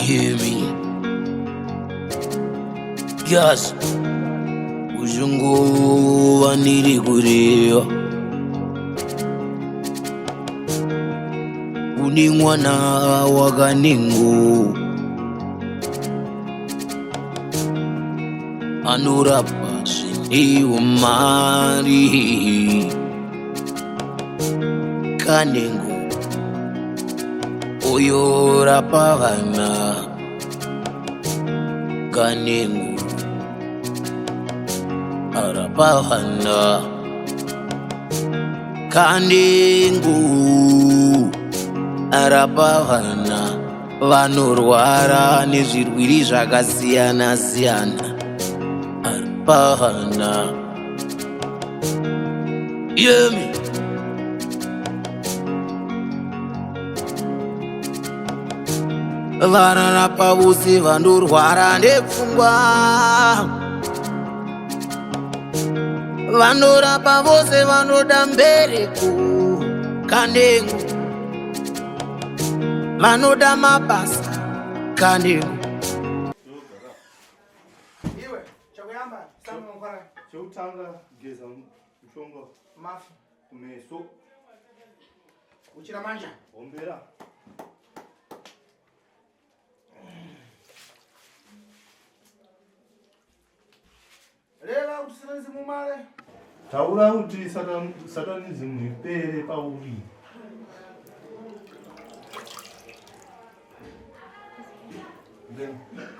hear me? Yes, uzungu waniri kuria uni mwana wakaningu anorapa sindiwo mari kaningu oyorapa vana kaningu arapa vana kaningu arapa vana vanorwara nezvirwiri zvakasiyana siyana arapa vana yemi vararapa vose vanorwara nepfungwa vanorapa vose vanoda mbereko kanengo vanoda mabasa kanengo iwe chakuyamba samongora chokutanga kugeza mushonga mafu kumeso uchira manja ombera reva kuti satanizimu male taura kuti satanizimu ipere pauri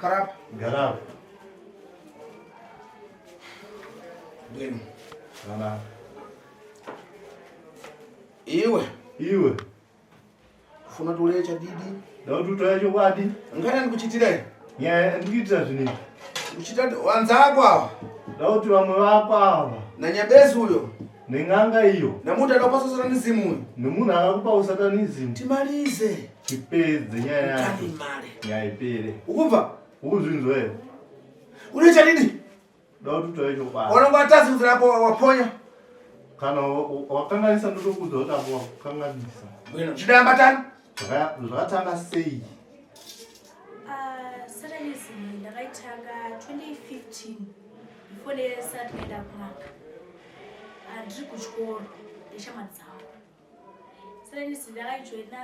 karap garapa ngeno kana iwe funa tule chadidi dauti utoyacho kwadi ngana ndikuchitire nyaya ndikuitira zvinezvi kuchita wanzako awa dauti vamwe vako ava nanyabezi uyo neng'anga iyo namuntu adapasa satanizimu uyo nemunhu akakupa usatanizimu timalize tipedze nyaya yacho male nyaya ipere ukubva ukuzvinzwa here ule chadidi dauti utoyacho kwadi onongwatazi kuzirapo waponya kana wakanganisa ndotokudza kuti apo wakukanganisa bwino chidayamba tani zvakatanga sei Satanism ndakaitanga 2015 before ndisati ndaenda kun'anga andiri kuchikoro ndeshamwari dzangu. Satanism ndakaijoina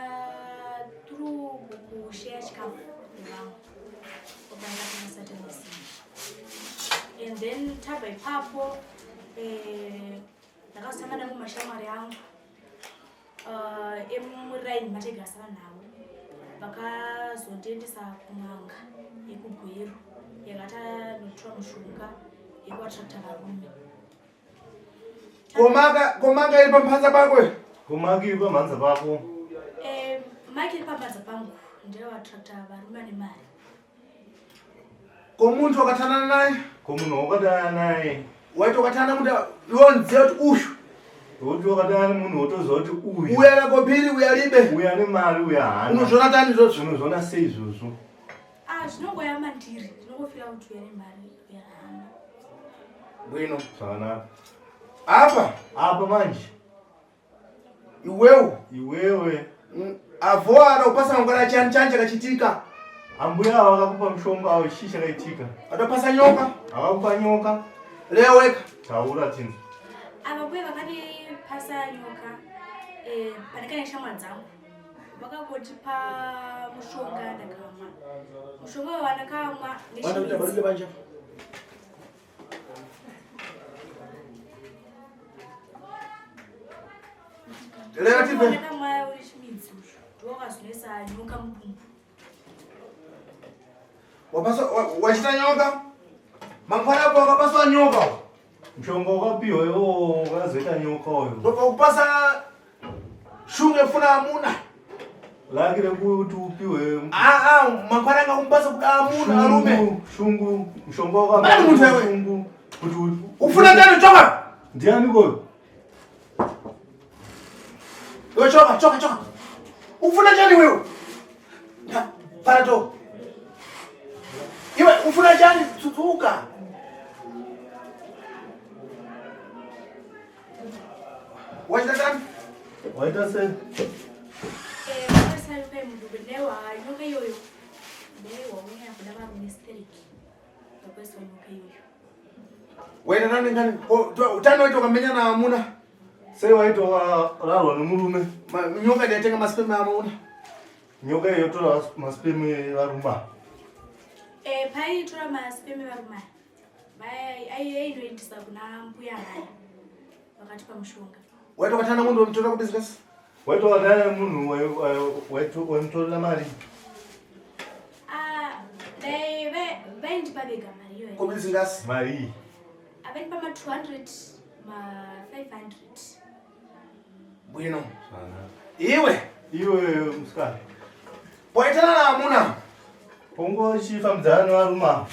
through kushare chikafu nevanhu kubanga kuna Satanism, and then tabva ipapo ndakasangana mumashamwari angu emuraini mategasana nawo vakazondiendesa kun'anga yekugweru yakatanotora mushonga yekuatracta varume. komanga iri pamhanza pakwe komaki iri pamhanza pako maki iri pamhanza pangu ndevatracta varume ane mari. komuntu wakatanana naye komunhu wakatana naye waiti wakatana kuti iwonziva kuti ushu kuti wakatana nemunhu wotoziva kuti uyu uya nakobhiri uya libe uyu ane mari uyu haana unozviona tani izvozvo unozviona sei izvozvo Zvinongoyama ndiri ndinongofira kuti uya nemari uya haana. bwino zvakanaka apa manje iwewe avhoa adakupasa mangwana chani chakachitika ambuya avo akakupa mushonga avo chii chakaitika adapasa nyoka akakupa nyoka leweka taura tini Ava mbuya vakandipasa nyoka pandakanga neshamwari dzangu vakakotipa mushonga ndakamwa. Mushonga uyo wandakamwa nechimidzi banja ndakamwa uri chimidzi uzvo ndowakazonesa nyoka mudumbu. wachita nyoka mangwana apo wakapaswa nyoka mushonga wakapiwa iwo wakazoita nyoka uyo ndopakupasa shunge funa amuna laki rekuti upiwe mangwana angakupasa kuda amuna arume shungu mushonga Bani muntu wewe? shungu kuti ufuna ndani choka ndiani koyo iwe choka ufuna ndani wewe parato iwe ufuna ndani tsutsuka wachita ndani waita sei Vakasari kai munhu benewa nyoka iyoyo Ndewe waunya kuda varume steriki. Ndakwesa nyuka iyoyo. Waita nani ngani? Utano waita ukamenya na amuna. Sei waita raro nemurume. Nyoka ndatenga masipeme amuna. Nyoka iyo tora masipeme varuma. Pai tora masipeme varuma. Bai inoitisa kuna mbuya haya. Wakati pa mushonga. Waita ukatana mundu wamtola ku business? Waita wakatana munhu wamtola mari. Vai ndipabega mari iyoyo. Ku business? Mari. Aveni pama 200 ma 500. Bwino. Iwe musikana. Waitana na amuna. Pongo chifamdzana varuma.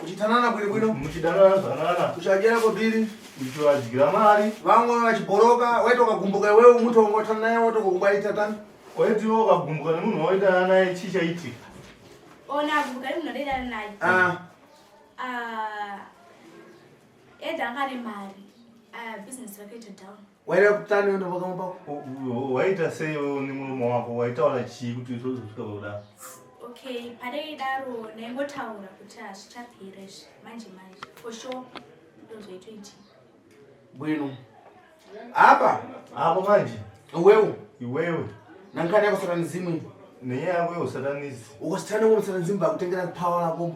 Uchitanana bwino. Muchidanana. Uchajera ko biri. Uchiwajigira mari. Vamwe vachiboroka, waita ukagumbuka wewe umuto ungotana naye woto kukubaita tani. Waitiwo ukagumbuka nemunhu waita naye chichaitika. Ona gumbuka nemunhu waita naye. Edangari mari. Business located down. Waira kutani ndo vakamupa. Waita sei nemurume wako waitaura chii kuti izvozvo kuda. Okay, pade daro nengotaura kuti azvichapera manje. For sure. Ndozoitoiti. Bwino. Apa manje. Iwewe. Nankani yako satanizimu. Nenyaya yako yeusatanizi. Ukasitana ngo satanizimu bakutengera power lako.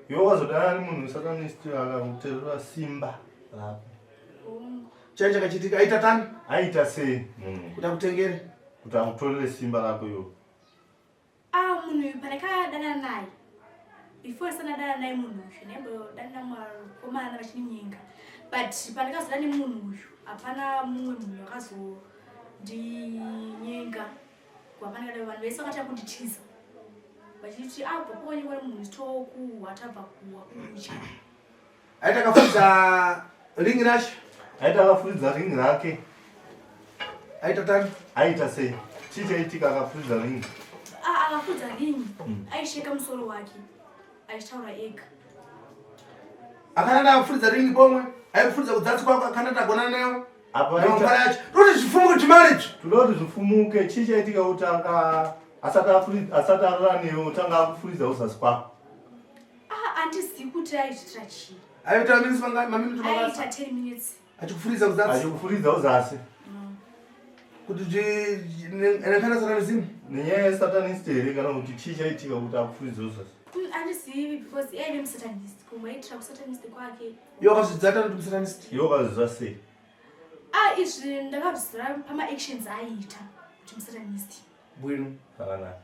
Yowazodana nemunhu satanisti akakuterera simba lapo. Chanja kachitika aita tani? Aita sei munhu. Kuti akutengere. Kuti akutorere simba lako yo. Munhu panaka dana naye. Before sana dana naye munhu uyu nembo dana mwakomana vachininyenga. But panaka zidani munhu uyu apana mumwe munhu akazondinyenga. Kwapanaka dai vanhu vese vakataka kunditiza. Vachiti pokonye wari munhu stoku watabva kuwa kucha. Aita kafudza ring rash. Aita akafudza ring rake. Aita tani? Aita sei. Chichaitika akafudza ring. Akafudza ring. Aisheka musoro wake. Aishtaura ega. Akanada akafudza ring pomwe. Aifudza kudzatsi kwako akanada agona nayo. Apa aita. Roti zvifumuke marriage. Tuloti zvifumuke chichaitika kuti asati araranewo tanga akufuriza uzasi kwako. Andizivi kuti aitira chii. Aita minutes maminuti mangasi. Aita 10 minutes. Achikufuriza kudzatsi. Achikufuriza uzasi. Kuti nekana satanizimu. Nenyaya yesatanist here kana kuti chichaitika kuti akufuriza uzasi. Andizivi because aive musatanist. Kumwaitira kusatanist kwake. Iwo akazvidzata kuti musatanist. Iwo akazviziva sei? Izvi ndakazviziva pama actions aiita kuti musatanist. Bwino. Zvakanaka.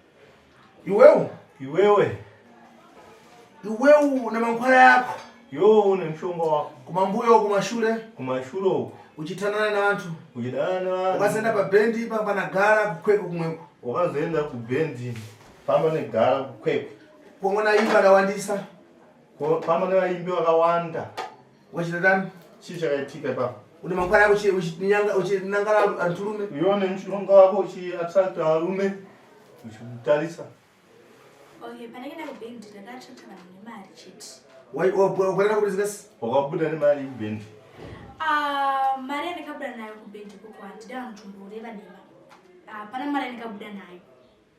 Iwewe nemankwara yako. Iwewe nemushonga wako. Kumambuyo kumashure. Kumashure uko. Uchitanana navantu. Uchidana navantu. Ukazoenda pabhendi ipa panagara kukwekwe kumweko. Ukazoenda kubhendi pamba negara kukwekwe. Kuona vaimbi vakawandisa. Pamba nevaimbi vakawanda. Wachita tani? Chii chakaitika ipapo? Une mankwara yako uchinangara anturume. Iwewe nemushonga wako uchiattract varume. Uchimutarisa. Okay, panakenda kubhendi ndakatratana nemari chete. Wakaenda kubusiness? Wakabuda nemari kubhendi. Mari yandakabuda nayo kubhendi koko handida vanhutomboreva nema. Pana mari yandakabuda nayo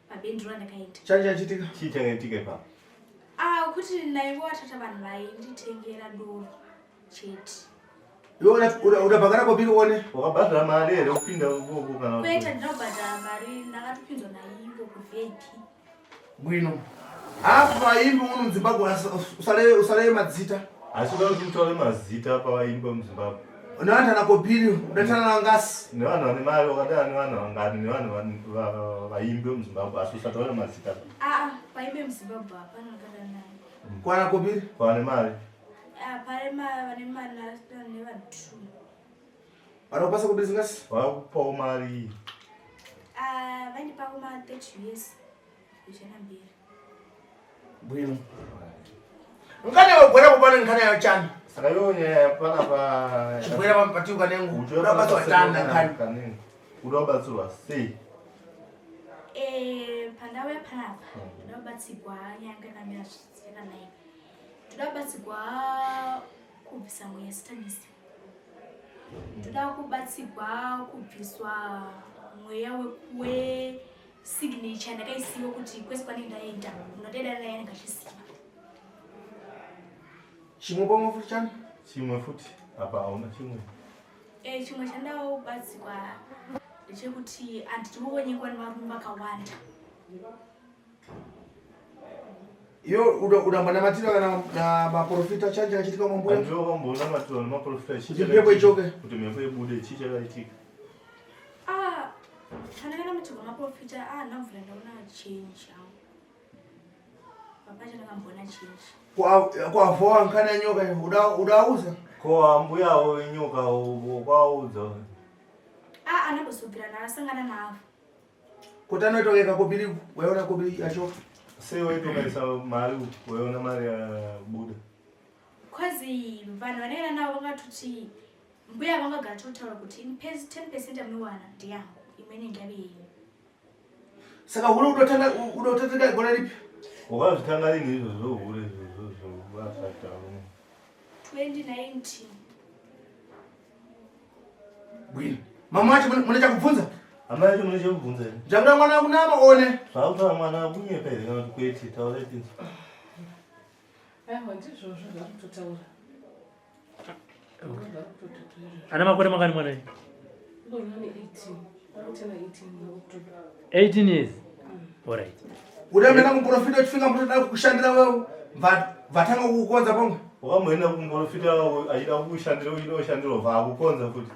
pabhendi randakaenda. Chani chachitika? Chii chakaitika ipapo? Kuti naivo vatata vanhu vainditengera doro chete. Iwe udabhagara kwabiri uone? Wakabhadhara mari here kupinda ukoko kana kuti? Kwete ndinobhadhara mari ndakatopinzwa naivo kuVIP. Bwino. Apa vaimbi muno muZimbabwe usale madzita. Asi uda kuti utaure mazita pavaimbi muZimbabwe. Nevanhu anakopiri udatana navangasi. Nevanhu vane mari wakadana nevanhu vangani nevanhu vaimbi muZimbabwe asi usataura mazita. Vaimbi muZimbabwe hapana wakadana nayo. Kwana kopiri? Vane mari. Vane mari nevanhu 2. Vanokupasa kubusiness? Vakupawo mari. Vaindipawo ma30 years. Kuchena mberi. Bwino. Ngane wabwera kupana ngane ya chani. Saka nyaya panapa chibwera pampatiuka nengu. Udabatswa tanda ngane. Udabatswa sei? Pandau yapanapa ndinobatsirwa nyanga kamira zvakanai. Ndodabatsirwa kubvisa mweya satanisi. Ndoda kubatsirwa kubviswa mweya signature ndakaisiwa kuti kwese kwanenge ndaenda munotenda naye ngachisiwa. Chimwe pomwe futi chani? Chimwe futi apa hauna chimwe. Chimwe chandabatsirwa ndechekuti anditiwonyekwa nevarume vakawanda. Iyo udambonamatira kana na maprofita chanje achitika mambuya. Ndio kambonamatira na maprofita chicha. Mpepo ichoke. Kuti mpepo ibude chicha chaitika. Kana mutiko maprofita namvula ndaona change. Papa chana kambona change. Kwa voa nkana nyoka udauza. Kwa mbuya wo nyoka kwauza. Anambosubira nasangana navo. Kutano itokeka kubiri weona kubiri achoka. Sei weitokaisa mari weona mari ya buda. Kwazi vanhu vanaenda navo vangatuti mbuya vangagara totaura kuti 10% amunowana ndiyangu imweni ngave yenyu. Saka huri udotateka gona ripi? Wakazvitanga rini izvozvo huri izvozvo vasata. 2019. Bwini. Mama wacho mune chakubvunza? Ama yacho mune chekubvunza ere? Ndakuda mwana kunama one. Zvakutaura mwana akunyepa ere kana kuti kwete taura itinzi. Ndizvozvo zvakutotaura. Ana makore mangani mwana uyu? Ngorani 18. Akutena 18 October. 18 years. All right. Udamenda kumprofita uchifika mtu da kushandira wewe. Vatanga kukukonza pamwe. Wakamboenda kumprofita achida kukushandira uchido kushandira vakukonza futi.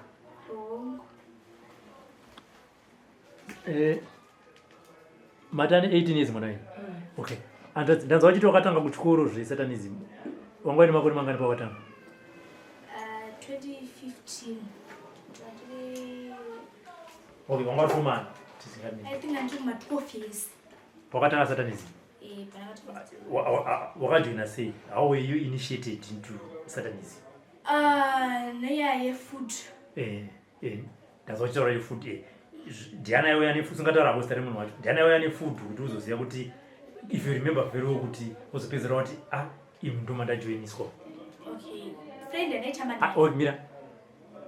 Matani 18 years mwana uyu. Okay. Ndanza wachiti wakatanga kuchikoro zveSatanism. Wangwa ni makore mangani pawatanga? 2015. Okay, wangwa fumana. I think I'm my 12 years. Wakatanga Satanism. But Wakajoina sei? How were you initiated into Satanism? Naya food. Ndanza wachitaura food. Ndiana yauya nefood, singataura apostari munhu wacho. Ndiana yauya nefood kuti uzoziva kuti if you remember very well kuti uzopedzera kuti imu ndo mandajoiniswa. Okay. Friend and nature Oh, mira.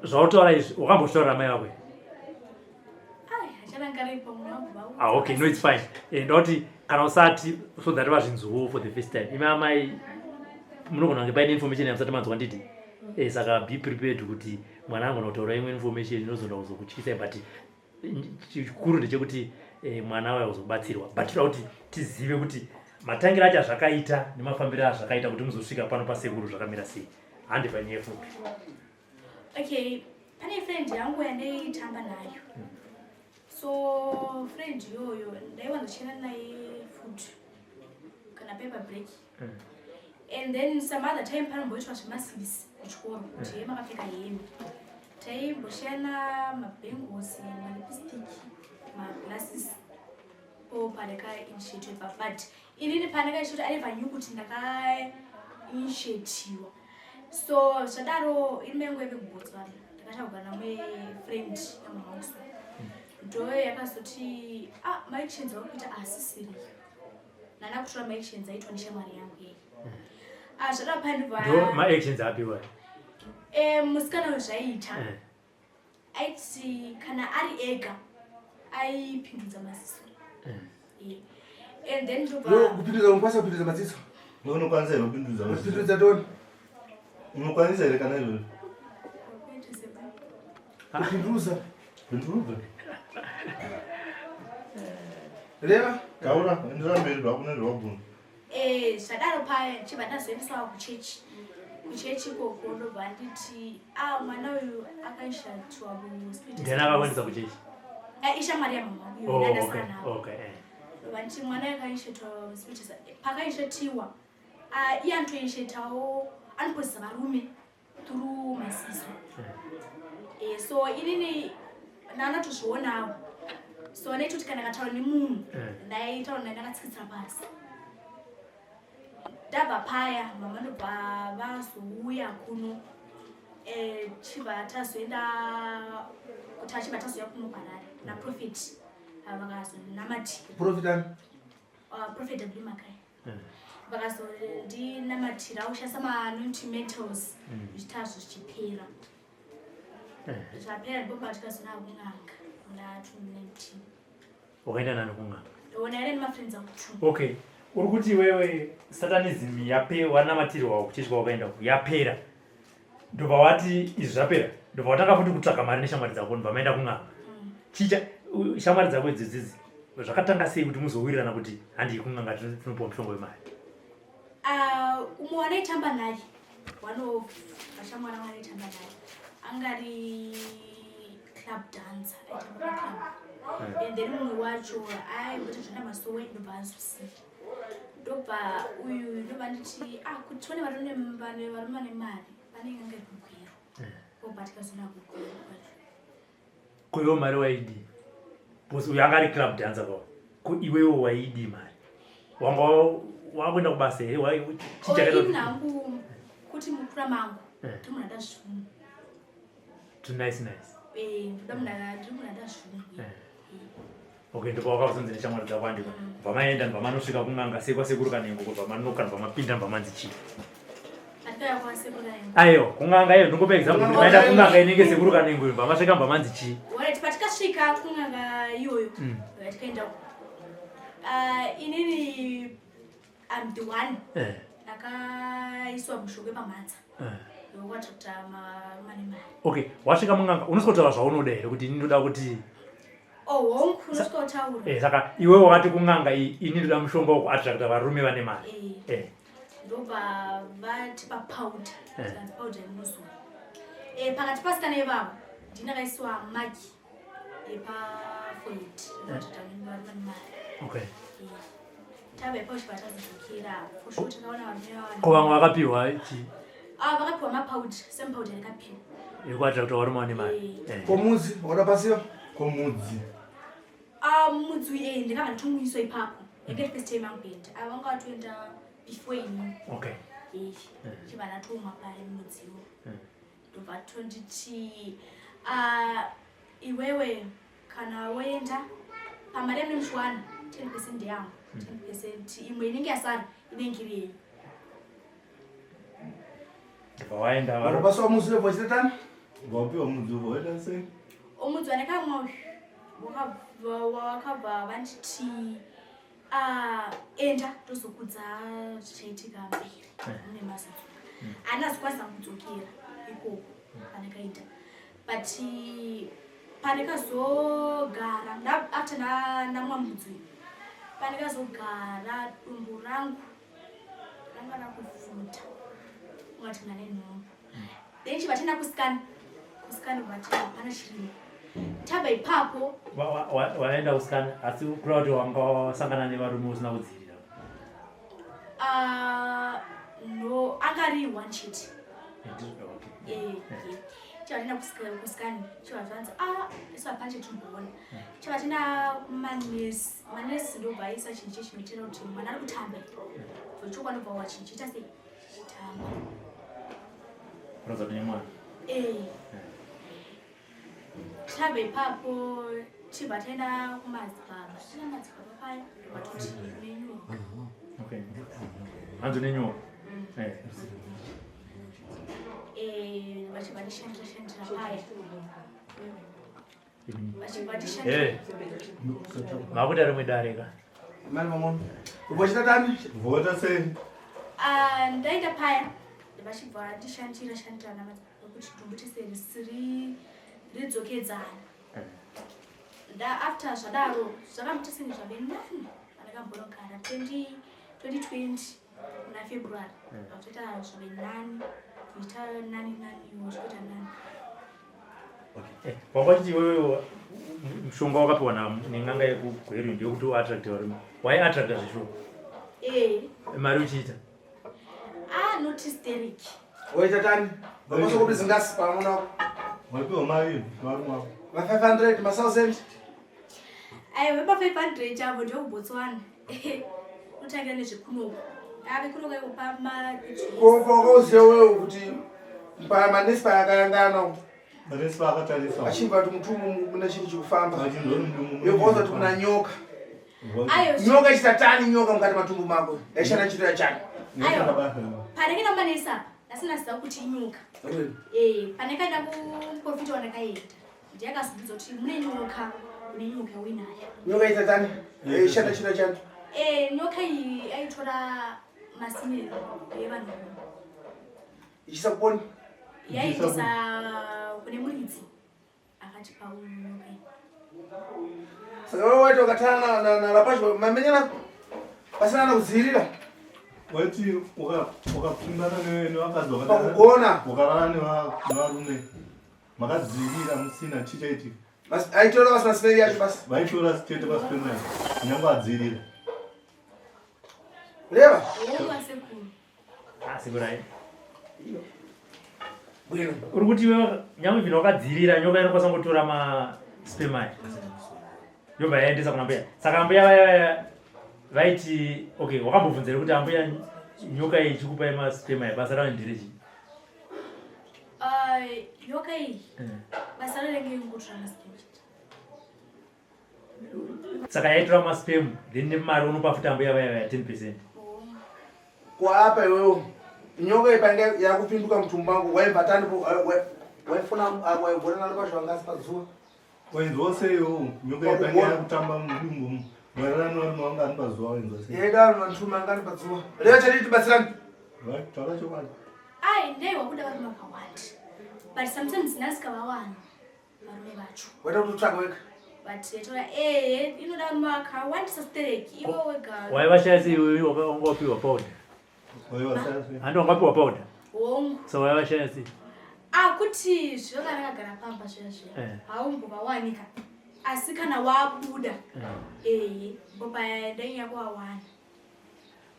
Zvautaura izvi wakambotaura mai vako. Okay, no, it's fine. Ndoti kana usati so that vazvinzuwo for the first time. Imi amai munogona kunge paine information yamusati manzwa nditi. Saka be prepared kuti mwana angu notaura imwe information inozoda kuzokutyisa but chikuru ndechekuti mwana waya uzobatsirwa. But toda kuti tizive kuti matangiro acho zvakaita nemafambiro azvakaita kuti muzosvika pano pasekuru zvakamira sei. Handi panyaya fupi. Okay, pane friend yangu yandaitamba nayo. So friend yoyo ndaiwanzochena naye food kana paper break. And then some other time panomboitwa zvemasivisi kuchikoro kuti ye makapfeka hembe. Taimboshana mabhengos, malipstick, maglasses. Paneka initiative but inini paneka initiative I never knew kuti ndaka initiative. So zvadaro imengo yekubotswana ndakashagana friend yamahauso. Ndoyo yakazoti maichenza wakuita asisiri. Nana kutora maichenza aitwa nishamwari yangu yeye. Zvadaro pandibva. Ndo maactions apiwa. Musikana wezvaita. Aiti kana ari ega aipindudza maziso. And then kupindudza unokwanisa kupindudza maziso. Unokwanisa ere kupindudza maziso? Kupindudza doni. Unokwanisa ere kana izvozvo? Kupindudza. Kupindudza. Reva? Taura, ndiramberi rwakune rwabvuna. Zvadaro paya chibva ndazoendesawo kuchechi. Kuchechi koko ndobva nditi mwana uyu akaishatwa muspirit. Ndiana akaendesa kuchechi? Ishamwari yamama uyu ndandasara nawo. Okay. Ndobva nditi mwana akaishatiwa muspirit. Pakaishatiwa iye anotoishatawo anopozisa varume through maziso. So inini nanatozvionawo. So naitoti kana ndakataura nemunhu ndaitaura naye ndakatsikitsira pasi. Ndabva paya mama ndobva vazouya kuno chibva tazoenda kuti achibva tazoya kuno kwarari naprofeti vakazonamatira. Prophet ani? Prophet W. Makai. Vakazondinamatira ushandisa ma-anointing metals zvichitazvo zvichipera. Zvapera ndobva tikazona kun'anga muna 2019. Ukaenda nani kunganga? Unaenda na friends zangu. Okay. Uri kuti wewe satanism wana matiriwa kuchitwa ukaenda yapera. Ndobva wati izvi zvapera. Ndobva watanga futi kutsvaka mari neshamwari dzako ndobva maenda kunganga. Chicha shamwari dzako idzidzidzi. Zvakatanga sei kuti muzowirirana kuti handi kunganga tinopuwa mushonga wemari? Umwe wanaitamba naye. Vashamwari wanaitamba naye. Angari club dancer. Aitamba club. And then umwe wacho kuti zvona masowe ndobva azvisi. Ndobva uyu ndobva nditi kuti tone varume vane mari vanenge ngekugwira. Obatika zona kugwira. Kuyo mari waidi. Bosi uyu angari club dancer kwa. Iwewo waidi mari. Wakwenda kubasa here inhangu kuti mukura mangu tomunada zvungu to nice ndoda munada zvungu. Okay, ndipo wakazonzera shamwari dzako andiko bva maenda ndobva manosvika kunganga sekwa sekuru kanengo kubva manonoka ndobva mapinda ndobva manzi chii aiyo kunganga iyo ndingopa example kuti maenda kunganga inenge sekuru kanengo ndobva masvika ndobva manzi chii patikasvika kunganga iyoyo tikaenda inini I'm the one. Akaiswa mushonga pamhanza. Ndokwatota mani mari. Okay, wasvika munganga unoskotaura zvaunoda here kuti ini ndoda kuti hongu unoskotaura. Saka iwe wakati kunganga ini ndoda mushonga wokuattracta varume vane mari. Ndobva vatipa powder. Powder inozora. Pakati pasikana ivavo ndinakaiswa magi yepaforehead. Ndokwatota mani mari. Okay. Tabe posh batazikira futhi takaona vanhu ko vamwe vakapiwa chi vakapiwa mapowder same powder yakapiwa yekwatira kuti varume vane mari komudzi wakapasiwa komudzi mudzi ndingava nditomuyiswa ipapo eke first time angupenda vanga vatoenda before ini okay chivana tomwa pari mudziwo ndobva tonditi iwewe kana woenda pamari yamunemushwana 10% yangu 10% imwe inenge yasara inenge iri yenyu. Waenda wakapaswa muzi webva chitatani wapiwa mudzi waenda sei omudzi wanekamwa wakabva vanditi enda tozokudza zvichaitika mberi mune mazidzoka haana zikwanisa kudzokera ikoko panekaita but panekazogara after ndamwa mudzi panekazogara dumbu rangu ranga rakufuta ungati mwana nenhombo then chibva tenda kusikana bati hapana chirimo taba ipapo waenda kusikana asi kura kuti wanga wasangana nevarume usina kudzirira no angari one chete chivatenda kusikana chivatvanza isapanje tumboona chivatenda manesi ndobva aisa chinhu chechinoitira kuti mwana ari kutamba zvochokwa ndobva wachinchiita sei chitamba kurodza kuti nemwana tamba ipapo chibva taenda kumadzibaba tina madzibaba paya vatoti nenyoka hanzo nenyoka vachibva tishandira paya vachibva tishandira makuti rimwe dareka mani mamono ubva chitatani vota sei ndaenda paya vachibva tishandira kuti dumbu tiseri ridzokedzana after zvadaro zvakamuteseni zvabenani andakambonogara 2020 muna february vatoita zvabenani kuita nani zvoita nani wakati iwewe mushonga wakapiwa neng'anga yekugweru ndeyokuti uattracte varume waiattracta zvishoma mari uchiita not hysteric waitatani vakoswa kuti zingasi pamuna wapiwa mari varume va500 ma1000 vepa 500 chavo ndekubotswana utangira nezvekunoko ave kunoko ikopa wakauziva wewe kuti manesi payakayangana manesi paakatarisa achibva kuti mutumu mune chinhu chikufamba yobvauza kuti muna nyoka nyoka chitatani nyoka mukati matumbu mako yaishanda chito yachani panenge namanesa ndasinaziva kuti inyoka panekaenda kuprofita wanakaenda ndiyakazobvudza kuti mune nyoka kune nyoka winayo. Nyoka itatani? Ishanda chino chani? Nyoka iyi aitora masimiro evanhu. Ichisa kuponi? Yaendesa kune muridzi akatipa nyoka iyi. Saka wewe waita ukatana na lapasho mamenyana pasina na kudzivirira. Waiti ukapindana nevakadzi Pakugona. ukarara nevarume makadzivirira musina chichaiti Aitora basi masimeri yacho basi. vaitora chete pasipemera kunyange adzirira Leva? Wasekuru. Sikurai. Bwino. Uri kuti iwe nyangwe zvino wakadzirira nyoka inokwanisa kungotora maspema aya. Yobva yaendesa kuna mbuya. Saka mbuya vaiti okay, wakambobvunzira kuti ambuya nyoka iyi ichikupai maspema aya basa rayo nderechii? Nyoka iyi basa rayo renge kungotora maspema. Saka yaitora maspemu then nemari unopa futi ambuya vaya 10%. Kwa hapa wewe nyoka ipange yakupinduka mtumbu wangu waibva tani waifuna waibona lapasho angasi pazuwa. wenzoseyo nyoka ipange yakutamba mudumbu mwererano varume vanga ani pazuva wenzoseyo Yeda vantu mangani pazuwa. Leo chati tibatsirani. taura chokwadi Ndaiwa kuda varume vakawanda. But sometimes nasikavawani varume vacho. Waita kuti utsvake weka. But yatora inoda varume vakawandisa stereki iwe wega. Waivashaya sei iwe wangopiwa powder? Handi wangapiwa powder? Hongu. So waivashaya sei? Kuti zvoka rakagara pamba zviya haumbovawanika. Asi kana wabuda bopa ndainya kuvawana.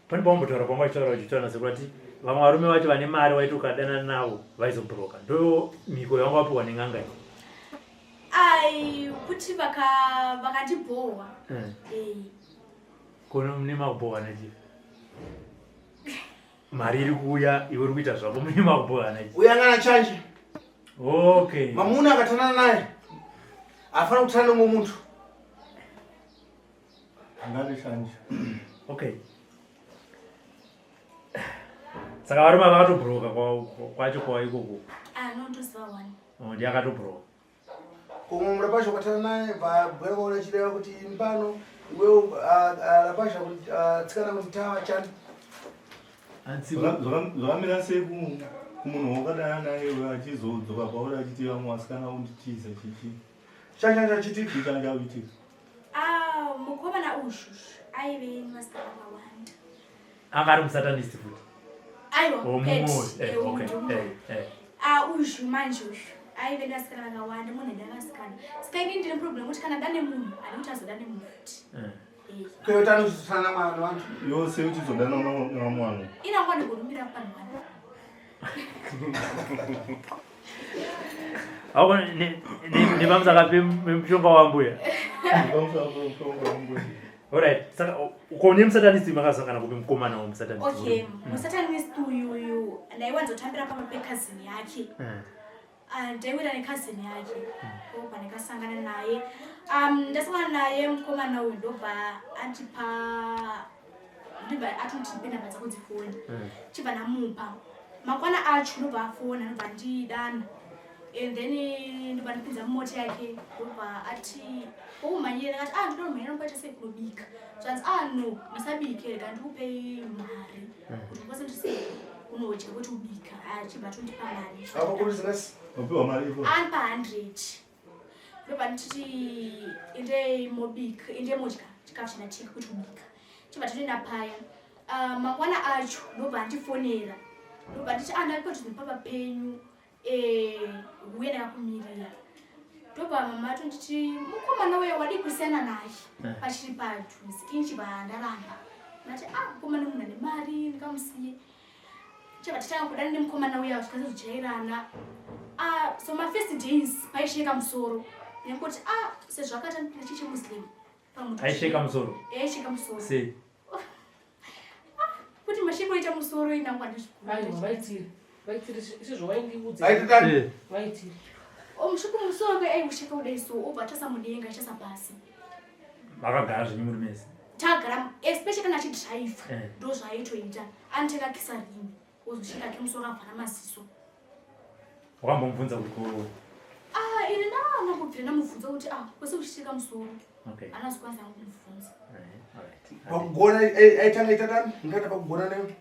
Pane pambotaura panga uchitaura uchitaura sekurati vamwe varume vacho vane mari waiti ukadana navo vaizobhuroka. Ndo mhiko yavanga wapiwa nen'anga iyi. Kuti vakandibhohwa. Kono mune makubhohwa nachivi. Mari iri kuuya iwe uri kuita zvako mune makubhohwa nachivi. Uyangana chanje. Okay. Mamuna akatanana naye. Afana kutana nomwe muntu. ngari shanje Okay. Saka varume vakatobhuroka kwacho kwaikoko. Nondosivawani. Ndiyakatobhuroka. Kumwe murapasha ukatana naye bwera kwaona chideva kuti mbano iwewe lapasha kuti tsikana kuti tawa chani. zvakamira sei kumunhu wakadana naye achizodzoka pauri achiti vamwe vasikana kunditiza chichi Chanja chitika. chichanga chauitika Mukomana uzhu aive nevasikana vakawanda. Anga ari musatanist futi. Aiwa. Uzhu manje uzhu aive nevasikana vakawanda munhu enda vasikana. Saka ini ndine problem kuti kana dane munhu ane kuti azodane munhu futi. Kweyo tani uchitana mwana wantu. yose uchizodana nevamwe vanhu Inangwani kurumbira panhu vanhu. Ako nevamusaka pemushonga wambuya. Alright. Saka kone musatanist makasangana kupe mukomana wemusatanist. Okay, musatanist uyu ndaiwanzotambira pamwe pekazini yake. Ndaiwira nekazini yake. Obva ndakasangana naye. Ndasangana naye mukomana uyu ndobva atonditipe nhamba dzako dzefoni. Chibva ndamupa. Makwana acho ndobva afona ndobva ndidana. And then ndobva ndipinza mumota yake ndobva ati umanyire akati ndinoda kumhanyira nokuita sei kunobika. Zvanzi no musabike rega ndikupe mari kuti ukwanise ndisei unodya kuti ubika. Chibva atondipa mari. Apo kuti zingasi. wapiwa mari ipo Anpa 100. Ndobva nditi ende mobika ende modya chikafu chinatika kuti ubika. Chibva toenda paya. Mangwana acho ndobva ndifonera. Ndobva nditi ndakoti ndipapa penyu. Uye ndakakumirira. Ndobva mama tonditi mukomana wewe wadi kusiyana naye pachiri padhuze. Ini chibva ndaramba. Ndati mukomana munhu ane mari ndikamusiye. Chibva tatanga kudana nemukomana uya tikazojairana. So my first days paisheka musoro. Nekuti sezvo akati ndichichi Muslim. Aisheka musoro. Aisheka musoro. Sei. Kuti mashiko ita musoro inangwa ndizvo. Vaitiri izvo waindiudza. Aititani. Vaitiri. Mushuku musoro aiusheka kudai so obva tasamudenga achasa pasi. Makagara zvenyu muri mese. Tagara especially kana achidhiraivha ndo zvaaitoita. Anoteka kisa rini ozosvika kemusoro abvara maziso. Wakambomubvunza kuti ine ndakubvira ndamubvunza kuti kwese kuchitika musoro anazikwanisa kumubvunza pakugona aitanga ita dani ngati pakugona nayo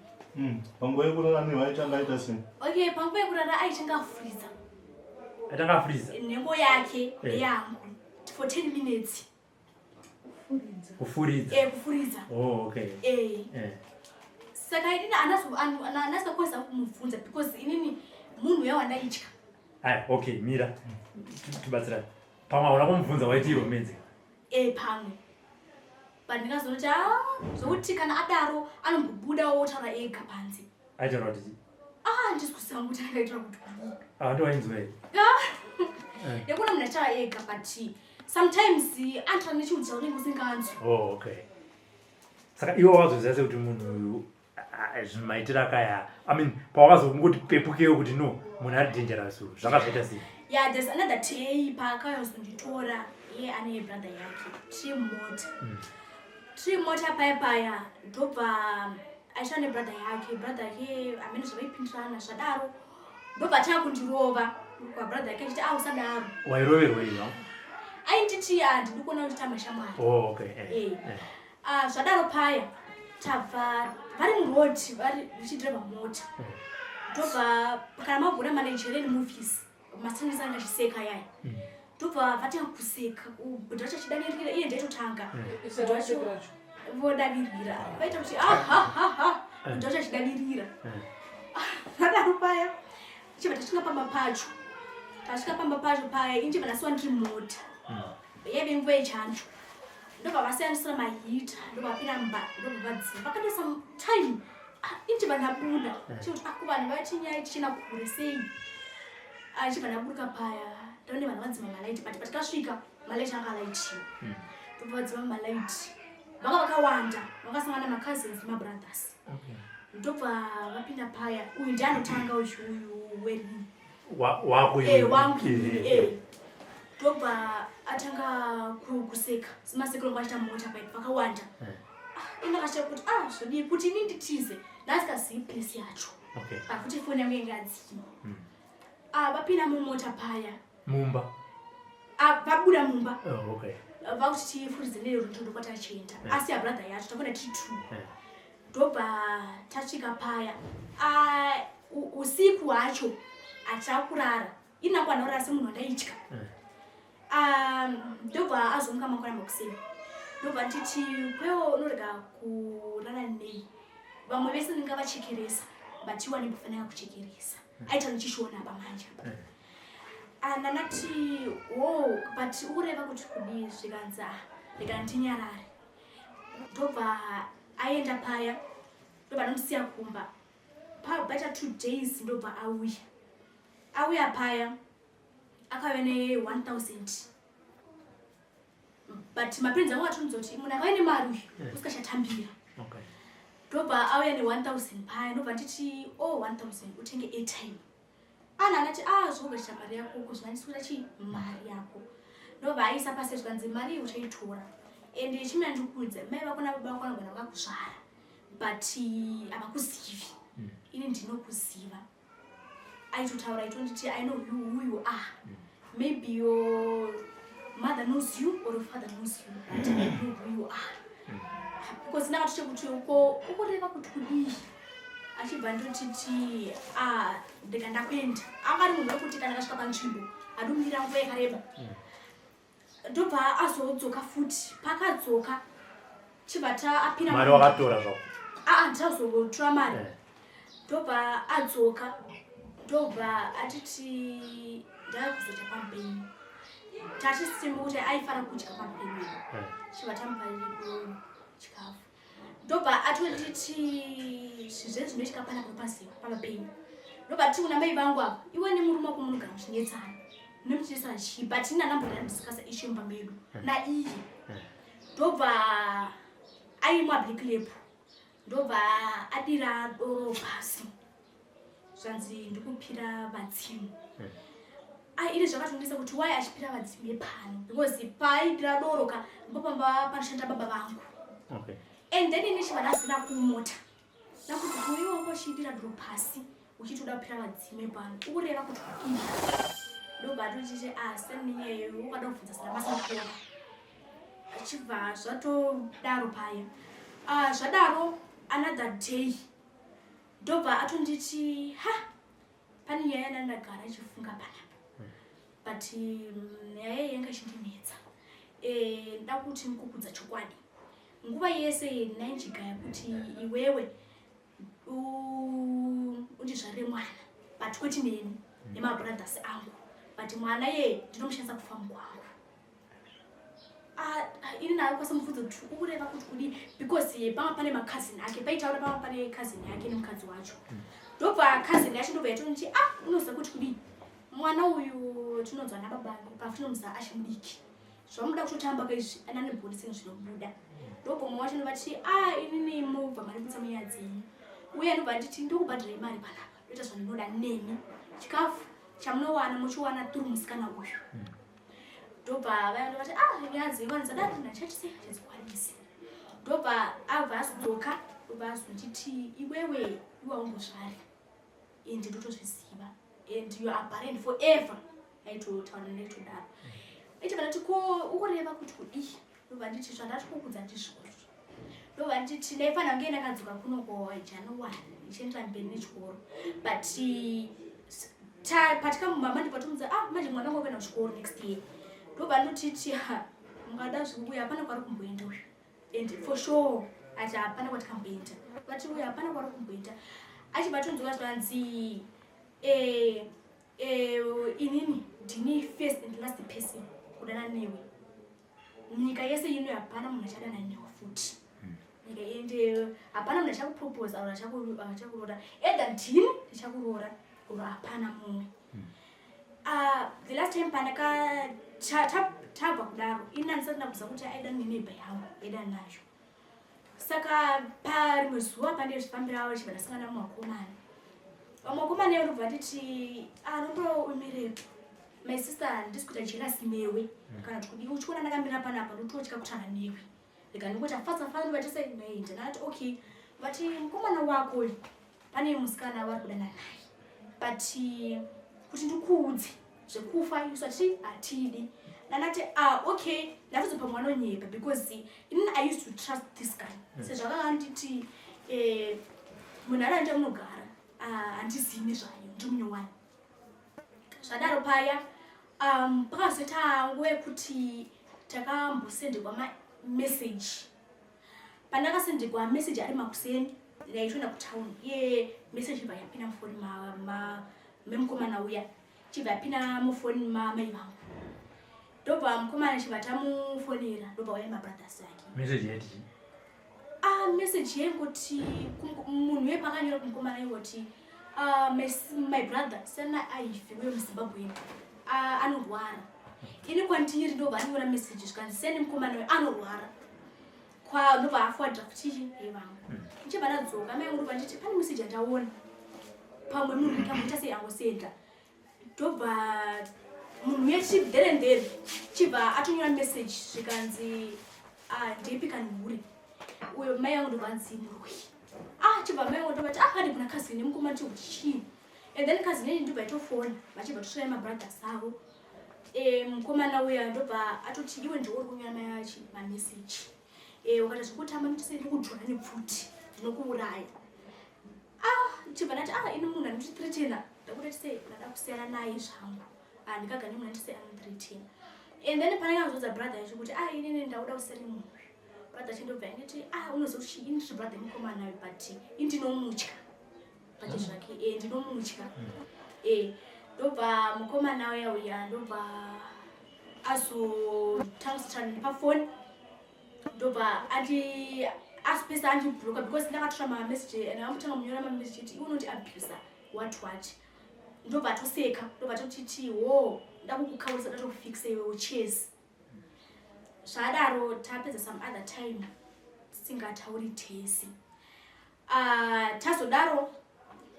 panguva yekurara neho aitanga aita sei? Okay, panguva yekurara aitanga afuriza. Aitanga afuriza nhengo yake neyangu for 10 minutes. Kufuriza? Kufuriza. Oh, okay. Saka inini anasikakwanisa kumubvunza because inini munhu yawandaicha. Okay, mira tibatsira pamwe aona kumubvunza waiti romance? Pamwe but ndingazoti zvokuti kana adaro anombobuda wotaura ega panze. Aitaura kuti ndisi kuziva kuti akaitaura kuti ndowainzwa here yakuna munhu achitaura ega but sometimes antaura nechiudziro unenge usinganzwi. Okay. Saka iwo wazoziva sekuti munhu uyu maitiro akaya pawakazongoti pepukewo kuti no munhu ari dangerous zvakazvaita sei? Yeah, there's another day paakayozonditora iye ane brother yake tri mota paya ndobva aisha nebrother yake amene zvavaipindirana zvadaro ndobva atanga kundirova kwabrother yake achiti usadaro. Wairoverwa iyo? Ainditi handidi kuona kuti tamashamwari. Okay. Zvadaro paya tabva vari murodi vichidhireva mota ndobva kana magona managereni muofisi masanisa anga chiseka yaya ndobva vatanga kuseka bhudha racho chidavirira iye ndaitotanga vodavirira vaita kuti bhudha racho chidavirira vadaro paya chibva tasvika pamba pacho paya inje vanasiwa ndiri mota yaive nguva yechanjo ndobva vasiyanisira mahita ndobva vapinda mumba ndobva vadzima vakatoisa some time inje vanabuda chikuti vanhu vatinyaya tichina kure sei achibva ndaburuka paya ndaone vanhu vadzima malaiti but patikasvika malaiti anga alaitiwa ndobva vadzima malaiti vanga vakawanda vakasangana macousins nemabrothers ndobva vapinda paya uyu ndianotanga uyu werini wangu ndobva atanga kuseka semasekero ngachita mota paya vakawanda indakashaya kuti zvodii kuti ini nditize ndasingazivi place yacho pakuti foni yangu yanga yadzima vapinda mumota paya mumba vabuda mumba vakuti tifuridze nerundu ndokwatachienda asi yabrother yacho tafona tiri 2 ndobva tasvika paya usiku hwacho achakurara inangu anorara semunhu wandaitya ndobva azomuka mangwana makuseni ndobva nditi kwewo unorega kurara nei vamwe vese ndinga vachekeresa but iwane kufanira kuchekeresa aita ndichishona pamanja nanati but ureva kuti kudii zvikanzi rega ndinyarare ndobva aenda paya ndobva ndomusiya kumba pabaita 2 days ndobva auya paya akauya ne1000 but mapenzi angu atonudza kuti munhu akauya nemari usikachatambira ndobva auya ne1000 paya ndobva nditi 1000 utenge airtime anati zvogachita mari yako kuzvinandisikuta chi mari yako ndobva aisa pasi zvikanzi mari uchaitora ende chimira ndikudza mai vako nababa vako vanogona vakakuzvara but havakuzivi ini ndinokuziva aitotaura aitonditi I know who you are. Maybe your mother knows you or your father knows you, but I know who you are. Because now to kuti ukoreva kuti kudii achibva ndotiti ndikanda kuenda angari munhu wekuti kana kasvika panzvimbo adomira nguva yakareba ndobva azodzoka futi pakadzoka chibva apinda mari wakatora zvako nditazotora mari ndobva adzoka ndobva atiti ndakuzoita pambeni tachisitema kuti aifana kudya pambeni chibva tamupariripo chikafu ndobva atonditi zvezvi zvinoitika pana pamapeni ndobva ti kuna mai vangu apa iwe nemurume wako munogara muchinyetsana nemuchinyetsana chii but ina nambodandisakasa ishe mumba medu naiye ndobva aimwa black ndobva adira doro pasi zvanzi ndikupira vadzimu ine zvakatondisa kuti wai achipira vadzimu epano because paaidira doroka ndopamba panoshanda baba vangu and then ine chibva ndazina kumota nakuti kuiwa ngochidira doro pasi uchitoda kupira vadzimu epano ureva kuti kudii ndobva atochiti seniye ukada kubvunza zita masakora achibva zvatodaro paya. Zvadaro another day ndobva atonditi pane nyaya yandandagara ichifunga panapa but nyaya yanga ichindinetsa nda kuti ndikukudza chokwadi nguva yese nainjigaya kuti iwewe undizvarire mwana but kweti neni nemabrothers angu but mwana ye ndinomushandisa kufamba kwangu. Ini nayo kwasamubvudza kuti ukureva kuti kudi because panga pane makazini ake paitaura panga pane kazini yake nemukadzi wacho ndobva kazini yacho ndobva yatoniti unoziva kuti kudi mwana uyu tinonzwa nababangu pafunomuza achimudiki zvamuda kutotamba kaizvi anane bhodi sengu zvinobuda ndobva mumwe wacho ndobati inini mubva maributsa munyaya dzenyu uye ndobva nditi ndokubhadhirai mari panapa ndoita zvandinoda nemi chikafu chamunowana muchiwana turi musikana uyu ndobva vaya ndobati nyaya dzenyu vanzadati ndachachise chedzikwanisi ndobva abva azodzoka ndobva azonditi iwewe iwaungozvari and ndotozviziva and you are barren forever aitotaura nekutodaro ichibva ndati ko ukureva kuti kudii ndobva nditi zvandati kukudza ndizvozvo ndobva nditi ndaifanira kunge ndakadzoka kunoko January ichiendera mberi nechikoro but patikamumama ndipatomudza manje mwana wangu kuenda kuchikoro next year ndobva ndotiti mungada zvikubuya hapana kwari kumboenda uyu and for sure ati hapana kwatikamboenda bati uyu hapana kwari kumboenda achibva tonzwa zvanzi inini ndini first and last person kudana newe nyika yese ino hapana munhu achadana newe futi nyika ende hapana munhu achakupropose aura achakuroora eda ndini ndichakuroora uro hapana mumwe. The last time pandaka tabva kudaro ini andisati ndakuziva kuti aida neneighbor yangu aida nacho saka parimwe zuva pandezvifambira chibva ndasangana mumakomana vamakomana eyo ndobva nditi ndomboimirepo my sister ndisi kuita jealous newe kana kuti uchiona ndakamira panapa ndototya kutana newe rega ndingoti afatsa ndivatise maende ndakati okay vati mukomana wako pane musikana vari kudana naye but kuti ndikuudze zvekufa isati hatidi ndandati okay ndakuzopa mwana onyepa because inini I used to trust this guy sezvakanga nditi munharaunda munogara handizivi nezvayo ndiri munyowani zvadaro paya pakazoita nguva yekuti takambosendekwa mamessage pandakasendekwa message ari makuseni ndaitoenda kutaundi iye message ibva yapinda mufoni memukomana uya chibva yapinda mufoni mamai vangu ndobva mukomana chibva tamufonera ndobva uya mabrothers ake message yeti message yengoti munhu wepakanyora kumukomana ingoti my brother sana aife uye muzimbabweni anorwara ini kwandiri ndobva andiona message zvikanzi seni mukomana uyo anorwara ndobva afuadira kuti vangu ndichibva ndadzoka mai ndobva nditi pane message yandaona pamwe munhu kamboita sei angosenda ndobva munhu wechidherendere chibva atonyora message zvikanzi ndepi kanhuri uyo mai vangu ndobva nzimurwi chibva mai vangu ndobva ti hadi kuna kazini mukomana chikuti chii and then kazini eni ndobva itofona vachibva tosvaya mabrothers avo mukomana uya ndobva atoti iwe ndiuri kunyora mai vachi mamessage wakati zvekutamba nditise ndikudhura nepfuti ndinokuuraya chibva ndati ini munhu anondithreatena ndakuti sei ndada kusiyana naye zvangu ndikagane munhu andise anondithreatena and then panenge azodza brother yacho kuti inini ndauda kusiyana munhu brother chindobva nditi unozochi ini tiri brother mukomanayo but indinomutya pati zvake ndinomutya ndobva mukomana uya uya ndobva azotangusitana nepafoni ndobva asipesa andibloka because ndakatora mamessage ndakambotanga munyora mamessage kuti unoti abuse what ndobva atoseka ndobva totiti ndakukukaurisa ndatokufikisa iwe uchezi zvadaro tapedza some other time tisingatauri tese tazodaro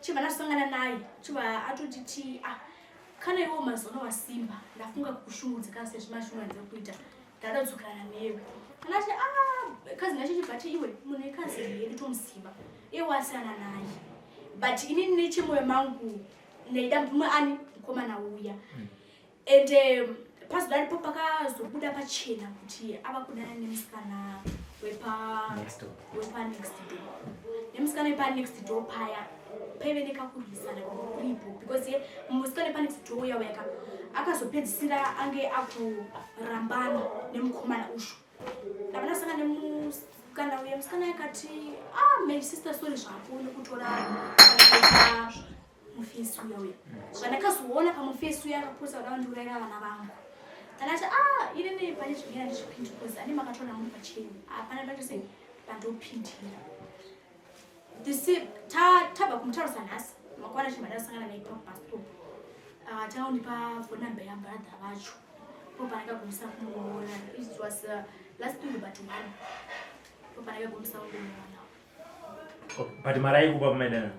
chibva ndasangana naye chibva atotiti kana iwo mazono wasimba ndafunga kukushungudzika sezvimashungudzira kuita ndada kudzokerana newe ndati kazi nacho chibvati iwe munhu wekazi yedu tomuziva iye wasiyana naye but inini nechemwoyo mangu ndaida mumwe ani mukomana uya and pazodaripo pakazobuda pachena kuti ava kudana nemusikana wepa next door nemusikana wepa next door paya paive nekakurwisana kuripo because musikana wepa next door uya weka akazopedzisira ange akurambana nemukomana usho ndavana sanga nemusikana uya musikana yakati my sister sorry zvapo nekutora mufesi uya uya zvandakazoona pamufesi uya akaposa davandiurayira vana vangu anati inini pane zvimira ndizvipindi because ane makatona muri pacheni hapana ndachose pandopindira disi tabva kumutaurisa nhasi makwana chimba ndasangana naye pabastop taundipa phone number yabrother vacho popanakagumisa kumuona. It was last week but one popanakagumisa kumuona. But mara ikupa pamaidana?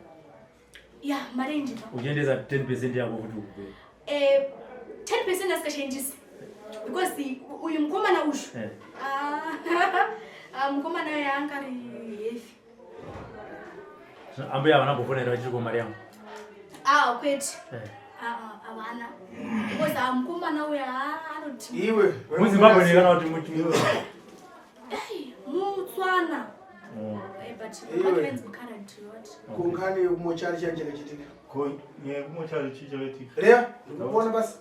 Yeah, mara indipa uchiendesa 10% yako kuti upe 10% asikashandisi because uyu mukomana ushu mukomana yaangari heavy ambuya havana kufonera vachiri kumari yangu kwete havana because mukomana uya anoti iwe muzimbabwe nekana kuti mutswana but what means current what kungani mochari chanje kachitika mochari chichavetika rea ndikuona basi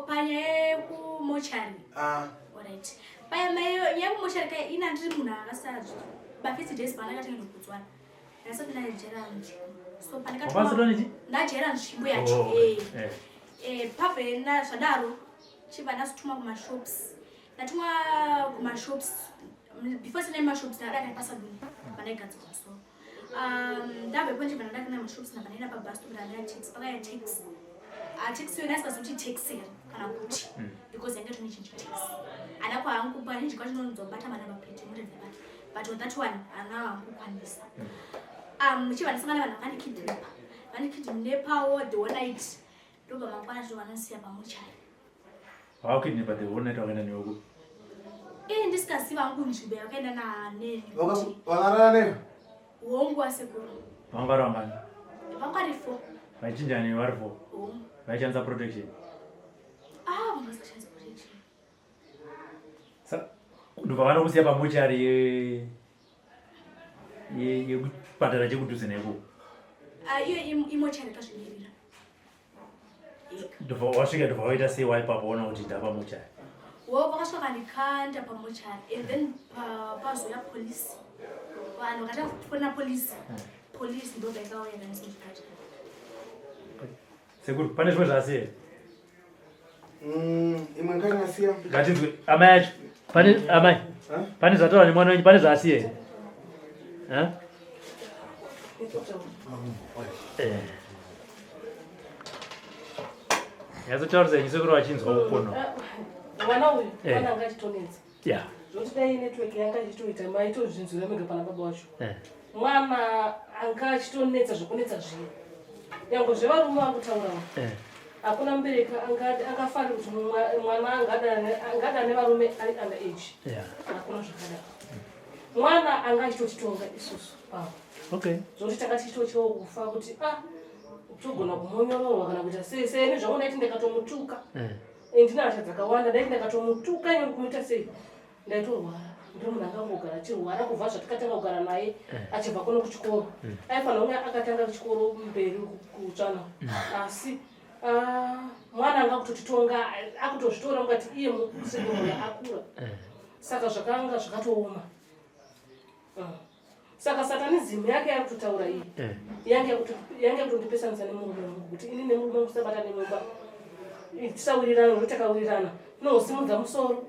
panye kumochari alright paya mayo yakumochari kai ina ndiri munhu akasazvo bafisi days panakatenda kutswana ndasati ndajera so panakati ndajera nzvimbo yacho pape na zvadaro chibva ndasituma kumashops ndatuma kumashops before sina mashops ndadaka pasaduni panaigadzirwa so ndabve ponje panadaka namashops napanaenda pabastop ndandaya taxi pakaya taxi taxi yona asikazuti taxi kana kuti because yange tone chinji taxi anako hangu paninji kwachinonzobata mana maplate murevhera but on that one ana hangu kwanisa chiva ndasangana vanhu vanikidnepa all the whole night ndobva mangwana zvo vanosiya pamuchari vakidnepa the whole night wakaenda neoko ndisikaziva hangu nzvimbo yakaenda naneni vakarara neyo hongu asekuru vangari vangani vangari 4 vachinjani vari 4 vaichanisa protection vangasichanisa protection ndobva vanokusiya pamuchari yekupatara chekudhuze neko iyo imochari kazvimirira ndobva wasvika ndobva waita sei waipapo ona kuti ndapamuchari vakasvika vandikanda pamochari and then pazoya polisi vanhu vakatafona polisi ndobva ikauya kanisechipatara sekuru pane zvimwe zvasi here imwe nganasiya ngatinzwe amai acho amai pane zvataura nemwana wenyu pane zvasi here yazotaurisa inyu sekuru vachinzwa kukono mwana uyu mwana anga achitonetsa ya zvoti dai network yanga ichitoita maitozvinzwira mega pana baba wacho mwana anga achitonetsa zvokunetsa zviye yango zvevarume vakutaurawo hakuna mubereki angafarira kuti mwana angadana nevarume ari under age hakuna zvakadaro mwana anga achitochitonga isusu pavo zvoti tanga tichitochiwo kufa kuti togona kumonyororwa kana kuita sei sei nezvamunaiti ndakatomutuka ndina hasha dzakawanda ndaiti ndakatomutuka iwe kumuita sei ndaitorwara ndo munhu angangogara achirwara kubva zvatakatanga kugara naye achibva kuno kuchikoro aifanira kunge akatanga kuchikoro mberi kutsvana asi mwana anga kutotitonga akutozvitora mukati iye musegomoya akura saka zvakanga zvakatooma saka satanizimu yake yakutotaura iyi yange kutondipesanisa nemurume wangu kuti ini nemurume wangu tisabata nemumba tisawirirana nokuti takawirirana tinosimudza musoro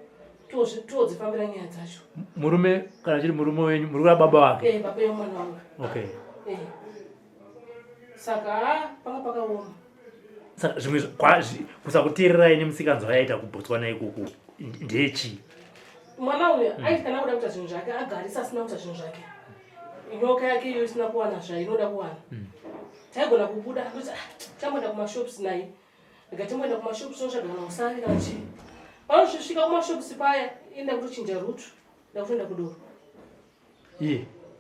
todzifambira nyaya dzacho murume kana chiri murume wenyu muri kuva baba wake baba yomwana wangu saka panga pakaoma saka zvimwe kusakuteererai nemusikanzwa yaita kubotswana ikuku ndechii mwana uyu aiti kana kuda kuita zvinhu zvake agarisa asina kuita zvinhu zvake nyoka yake iyo isina kuwana zvainoda kuwana taigona kubuda kuti tamboenda kumashops naye ndikatimboenda kumashops otsvaga kana usari kana chii vanosvika kumashops paya enda kutochinja rutu ndakutoenda kudoro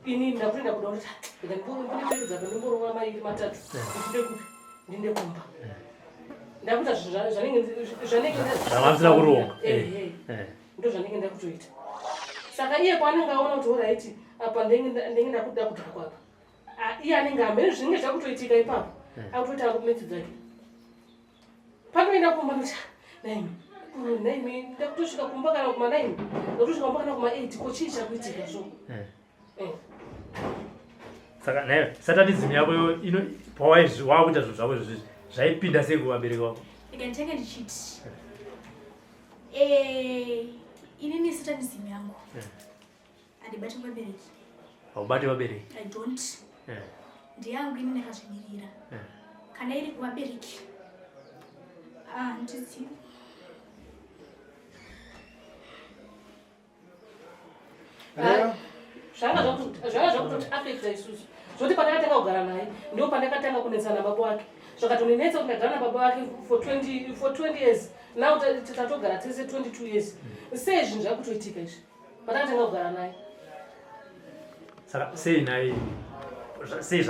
ini ndakutoenda kudoro ndikandipedza pandimborowa mairi matatu ndikude kupi ndinde kumba ndakuita zvanenge Zvamavisa kuronga. ndo zvanenge ndakutoita. Saka iye paanenge aona kuti oraiti apa ndenge ndakuda kudhakwa apa, iye anenge amene zvinenge zvakutoitika ipapo akutoita arguments dzake. Panoenda kumba kuti naimi ndakutosvika kumba kana kuma 9 ndakutosvika kumba kana kuma 8 ko chii chakuitika zvo. Saka nayo satanism yako ino wakuita zvinhu zvako izvozvi zvaipinda sei kuvabereki vako? Ndikanditenge ndichiti inini satanism yangu handibati vabereki. Haubati vabereki? I don't. Ndiyangu ini ndakazvimirira. Kana iri kuvabereki handiti. Zvanga zvakutoti affecta isusu zvoti pandakatanga kugara naye ndo pandakatanga kunetsa nababa wake zvakatonenetsa kuti ndagara nababa wake for 20 years now tatogara tese 22 years. Sei zvinhu zvakutoitika izvi pandakatanga kugara naye? Saka sei naye sei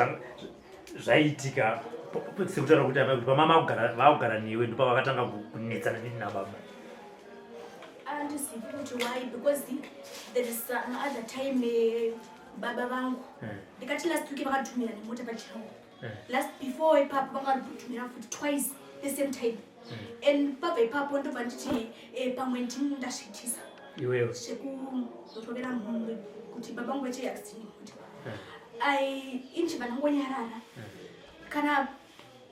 zvaitika sekutaura kuti amai kuti pamama vakugara newe ndo pavakatanga kunetsana nini nababa? Handisipi kuti why, because there is some other time baba vangu ndikati last week vakatumira nemota pachangu last before ipapo vakatumira futi twice the same time and pabva ipapo ndobva nditi pamwe ndini ndasvitisa iwewe zvekuzotovera mhumbe kuti baba vangu vaite accident kuti inchibva ndangonyarara kana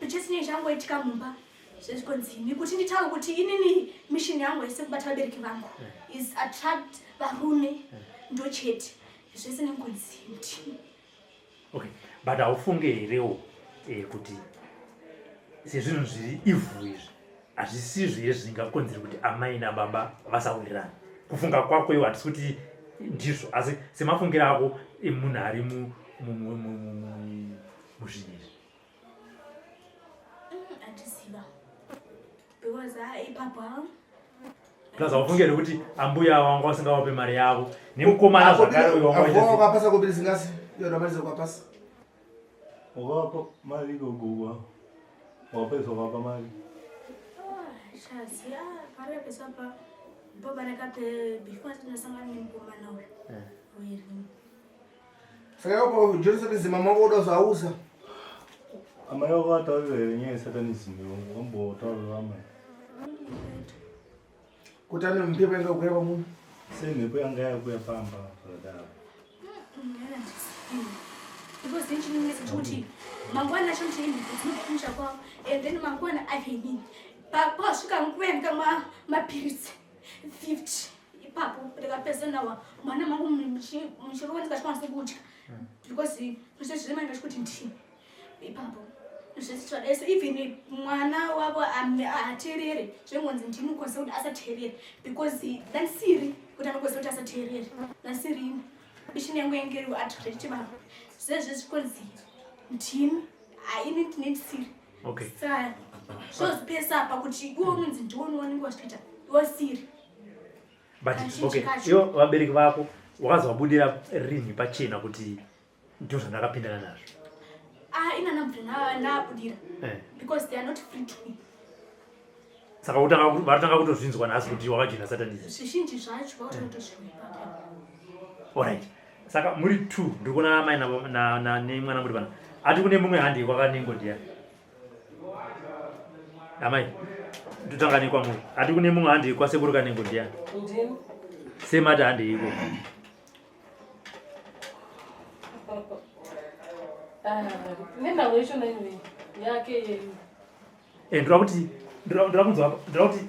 pechesine changoitika mumba zvezvikonzini kuti nditaure kuti inini mission yangu haisi kubata vabereki vangu is attract varume ndo chete zvese nengonzini. Okay, but haufunge herewo kuti sezvinhu zviri ivhu izvi hazvisizvo here zvingakonzera kuti amai nababa vasawirirana. Kufunga kwako iwo hatisi kuti ndizvo, asi semafungiro ako munhu ari muzvinhu izvi. Handisiva because ipapo plus haufungire kuti ambuya wanga vasingawape mari yavo nemukomana zvakare uyo wakapasa kopiri zingasi yona mari dzokapasa wakapa mari gogowa wapesa wakapa mari shazi pare pesapa baba nakape before tinasangana nemukomana uyu saka yoko Jerusalem mama woda zvauza amai vako vataurira here nyaya yesatanism wambotaurira amai kuti ane mhepo yanga kuya pamunhu sei mhepo yanga yakuya pamba zvakadaro because then chinonesa chokuti mangwana acho ndinokumisha kwavo and then mangwana avenini pasvika nguva yandikamwa mapirisi 50 ipapo ndikapesa nawa mwana mangu muchirova ndikachikwanisa kudya because zvizviremangacho kuti ndini ipapo zvesitradese even mwana wavo hateerere zvengonzi ndinokwanisa kuti asateerere because ndansiri kuti anokwanisa kuti asateerere ndansiri mishini yangu yangeriwa atrechivanhu zvezvezvikonzi ndini haini ndinendisiri saka zvozipesa apa kuti iwo unonzi ndiwoni wanenge wazvitoita iwo siri. But okay, iwo vabereki vako wakazobudira rini pachena kuti ndizvo zvandakapindana nazvo? Inana mvura naabudira because they are not free to me. Saka vatanga kutozvinzwa nhasi kuti wakajoina satanism? Zvizhinji zvacho vakutanga kutozvinzwa. Alright, saka muri 2 ndiri kuona amai nemwana muri pana ati kune mumwe handi kwakanengo ndiya amai ndotanga nekwamuri ati kune mumwe handi kwasekuru kanengo ndiya semati handi iko nendawo icho naimwe yake ndira kuti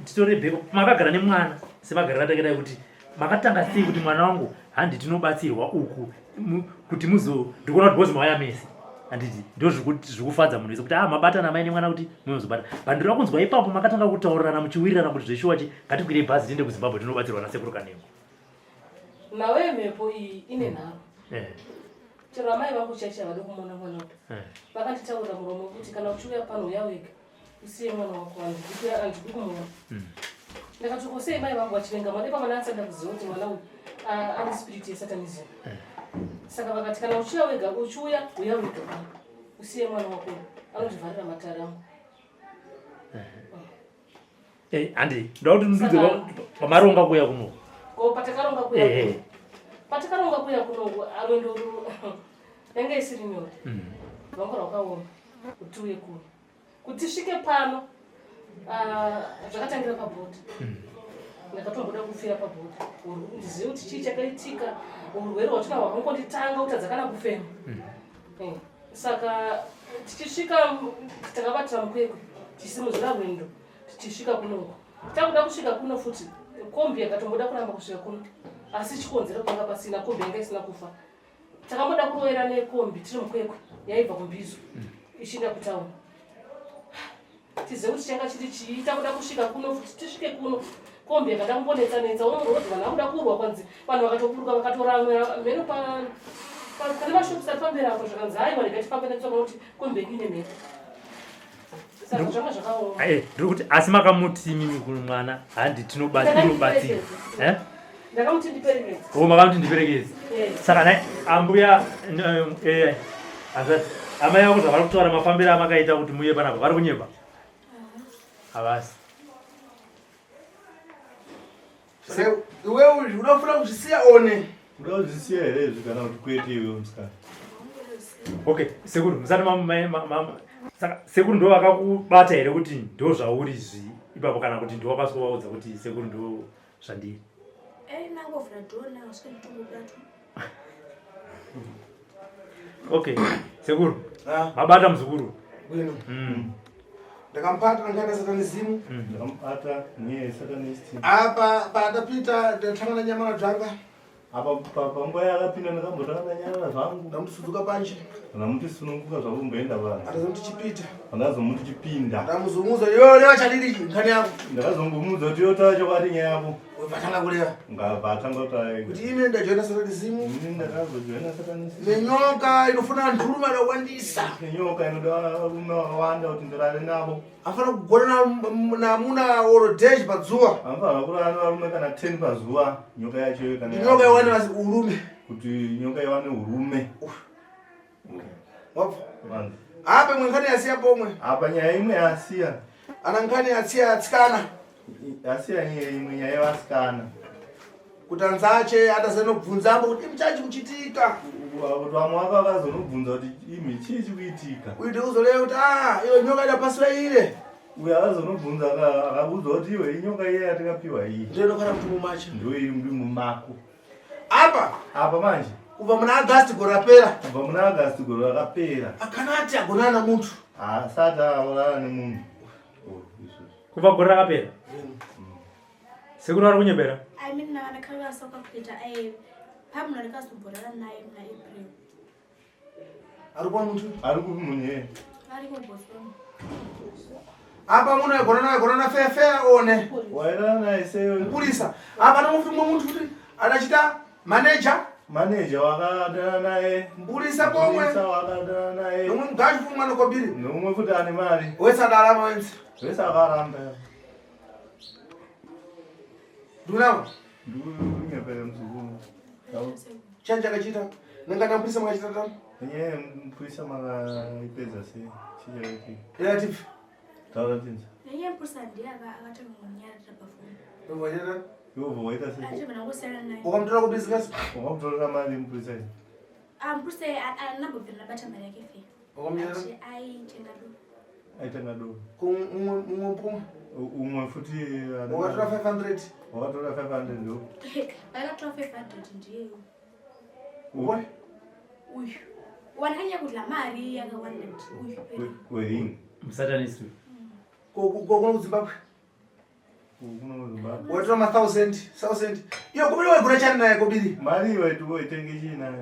titore bheko makagara nemwana semagarira atakadai kuti makatanga sei kuti mwana wangu handi tinobatsirwa uku kuti ndikuona kuti bhozi mawaya mese handiti ndo zvikufadza munhu wese kuti mabatana mai nemwana kuti munozobata bandiro rakunzwa ipapo makatanga kutaurirana muchiwirirana kuti zveshuwachi ngatikwire bhazi tiende kuZimbabwe tinobatsirwa nasekuru kanengo. nawe mhepo iyi ine nharo chero amai vangu chachi havade kumona mwana kuti vakanditaurira muromo kuti kana uchiuya pano uya wega usiye mwana wako handidi kumuona. Ndakati sei mai vangu vachivenga mwana ipamana asada kuziva kuti mwana uyu ane spiriti yesatanism. Saka vakati kana uchiuya wega uchiuya uya wega usiye mwana wako anotivharira matare angu. Handi ndokuti ndudze pamaronga kuya kuno. Ko patakaronga kuya. Patakaronga kuya kuno alwendo yanga isiri nyore. Vangora wakaona kuti uye kuno. Kuti svike pano zvakatangira pabhodhi. Ndakatomboda kufira pabhodhi. Ndizive kuti chii chakaitika urwere hwatina hwakangonditanga utadzakana kufema. Saka tichisvika takabatira mukwekwe tisimudzira rwendo tichisvika kunoko. Takuda kusvika kuno futi kombi yakatomboda kuramba kusvika kuno asi chikonzero kwanga pasina kombi yanga isina kufa. Takamboda kurovera nekombi tiri mukwekwe yaibva kuMbizo ichienda kutauni. Tizive kuti changa chiri chii takuda kusvika kuno futi tisvike kuno kombi yakada kumbonetsa unorodzi vanhu vakuda kurwa kwanzi vanhu vakatoburuka vakatoramwa mheno pane mashopisa pamberi apo zvakanzi haiwa ndikatifambe netsoka kuti kombi ine mheno. Saka zvanga zvakaoma. Ndiri kuti asi makamuti mimi kuno mwana handi tinobatsira. Ndakamuti ndiperekedze. Makamuti ndiperekedze. Saka naye ambuya amai vako zvavari kutaura mafambiro amakaita kuti muye panapa vari kunyepa. Havasi. Iwewe unofuna kuzvisiya one. Unoda kuzvisiya here kana kuti kwete iwe musikana. Okay, sekuru musati saka sekuru ndo vakakubata here kuti ndo zvauri izvi ipapo kana kuti ndo wakasikovaudza kuti sekuru ndo zvandiri. Nangovhura dhona usvika nditongobata. Okay, sekuru. Mabata muzukuru. Bwino. Ndakamupata ngana satanizimu. Ndakamupata nye satanisti. Apa patapita ndatangana nyamara dzanga. Apa panguva yakapinda ndakambotanga nyamara zvangu. Ndamusudzuka panje. Ndamusununguka zvakumboenda vanhu. Atazomuti chipita. Pandazomuti chipinda. Ndamuzomuudza iwe leva chadiri nkhani yako. Ndakazongomuudza kuti yotaura chokwadi nyaya yako. Vatanga kuleva. Vatanga kutaura. Kuti ine ndajoina satanizimu. Ini ndakazojoina satanizimu. Nenyoka inofuna nturume akawandisa. Nenyoka inoda varume vakawanda kuti ndirare navo. Afana kugona namuna orodeji padzuva. Anofana kurara navarume kana 10 pazuva. Nyoka yacho kana. Nyoka iwane urume. Kuti nyoka iwane urume. Wapo. Apa imwe nkhani yasiya pomwe. Apa nyaya imwe yasiya. Ana nkhani yasiya atsikana. Yasiya imwe nyaya yevasikana. Kuti anzache atazanobvunzapo kuti muchachi kuchitika. Kuti vamwe vakazonobvunza kuti imi chii chikuitika. Kuti uzoleva kuti iwe nyoka ida pasi peire. Uyo akazonobvunza akabudzwa kuti iwe inyoka iye yatingapiwa iyi. Ndiyo ndokana mtumbu macho. Ndiyo iri mudumbu mako. Apa manje. Kubva muna Agasti gore rapera. Kubva muna Agasti gore rakapera. Akanati agonana namuntu. Asati agonana nemunhu. Kubva gore rakapera. Sekuru ari kunyebera. Mina ndakanga soka kuita pamuna ndakazomborana naye muna April. Ari kwa muntu? Ari kumunye. Ari kuBotswana. Apa muna gonana fefe one. Wairana naye seyo. Pulisa. Apa nomufi muntu kuti adachita manager wakadana naye. Mpulisa pomwe. Mpulisa wakadana naye. Nomwe mgaji fumwa nokobiri. Nomwe futi ane mari. Wesa dalama wenzi. Wesa akaramba. Dunawo. Ndungepere mzukuru. Chanja kachita. Nengana mpulisa makachita tano. Nye mpulisa makaipedza se. Chichaipi. Relative. Taura tinza. Nye mpulisa ndiye akatanga munyara tapafuna. Ndovanyera. Yovo waita se. Achibva nangosiyana naye. Ukamtora ku business? Ukamtora mali mpulisa. Mpulisa anambobvira nabata mari yake fe. Ukamnyera. Aitenga do. Umwe mpumwe. Umwe futi wakatora 500. Wakatora 500 ndo. Akatora 500 ndiye. Ubone? Uyu. Wananya kudla mari yakawanda uyu. Weini. Msatanisi. Kokuna kuZimbabwe. Kokuna Zimbabwe. Watora 1000. Iyo kubiri waigura chani naye kobiri. Mari wetu waitenge china.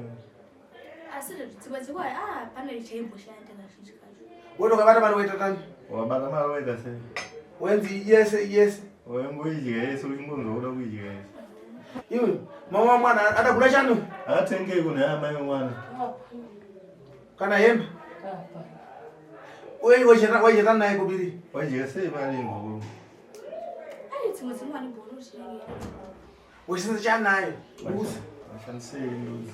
Asile dzibadzikwa pane chaimboshanda kazhinji kacho. Woto kabata mari waita tani? Wabata mari waita se. Wenzi yes. Wengoidya yese uchingonzwa kuidya yese. Iwe mama mwana adagura chani? Atenge kuna amai mwana. Kana hembe? Wajeta naye kobiri. Wajeta sei mari nguru. Dzimwe wani bono chiri. Weshinza chani naye? Uzi. Ashansei nduzi.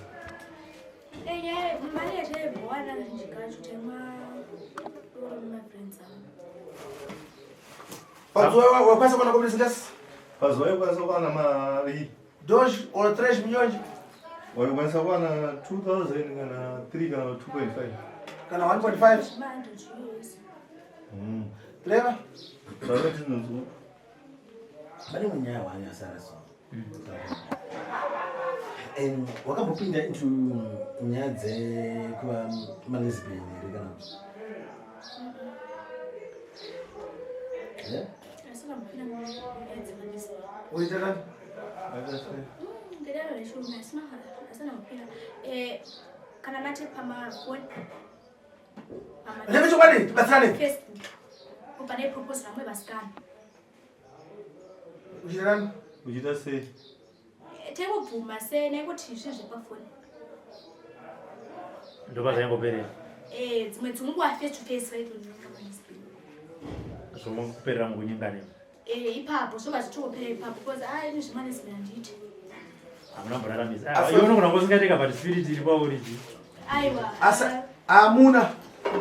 Mari yachaibhwana kazhinji kacho tema my friends. Pazuwa wakwanisa kuona kobiri zingasi? Pazuwa yakwanisa kuona mari 2 ou 3 milhões. wakwanisa kuona 2000 kana 3 kana 2.5 Kana 1.5. Leva? Sabe tinozo. Bali mwenyewe wanya sana so. Wakambopinda into nyadze kwa malesbian rekana. Uitana? Kana mate pama phone. Leva chobani, batsane. Facebook. Upane propose ramwe baskana. Uchitana? Uchita sei? Tengo bvuma se nekuti zvinhu pafoni. Ndoba zvaingoperera. Dzimwe dzinongowa face to face right zvomukuperera mukunyingana. Ipapo zvoba zvitongopera ipapo because ini zvemanezibhera nditi. Hamuna mboraramisa. Iwe unogona kusingateka but spirit iri kwauri ji. Aiwa. Asa amuna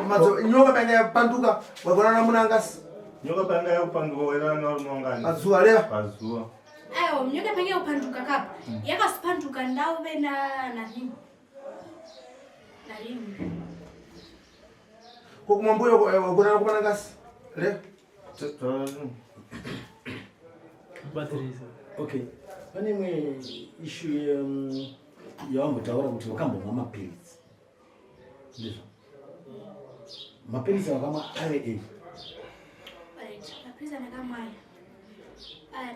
mazo nyoka panga panduka wagona namuna ngasi. Nyoka panga yakupanduka wairana narinongani. Pazuwa leva? Pazuwa. Aiwa nyoka panga yakupanduka kapa. Yakasipanduka ndauve narini. Narini. Kokumambuyo wagona kumana ngasi. Leva? Batirisa. Okay. Pane imwe issue yawangotaura kuti wakambomwa mapills. Ndizvo. Mapills wakamwa ave Right. Mapills anakamwaya.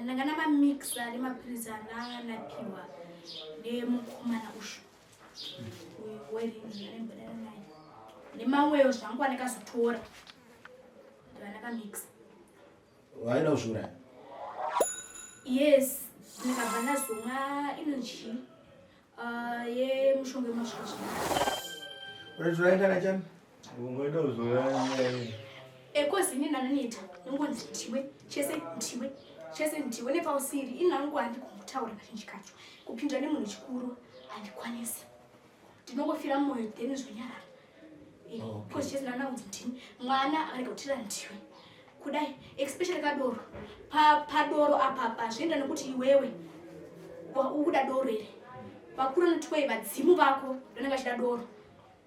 Ndangana mamix ari mapills anapiwa nemukomana ushu. Nemamwewo zvangu anakazotora. Ndakamix. waida kuzviuraya? Yes, ndikabva ndazomwa energy yemushonga wemasvika. Unoita nachani? Ungoita kuzoraya. Kozi ini ndanoneta nongonzi ndiwe chese ndiwe nepausiri inangu handikutaura kazhinji kacho kupindwa nemunhu chikuru handikwanisi ndinongofira mumwoyo then zvonyarara. Kozi chese ndanaunzi ndini mwana arega kutira ndiwe kudai especially kadoro padoro apapa zvienda nekuti iwewe ukuda doro here vakuru notwei vadzimu vako ndonenge achida doro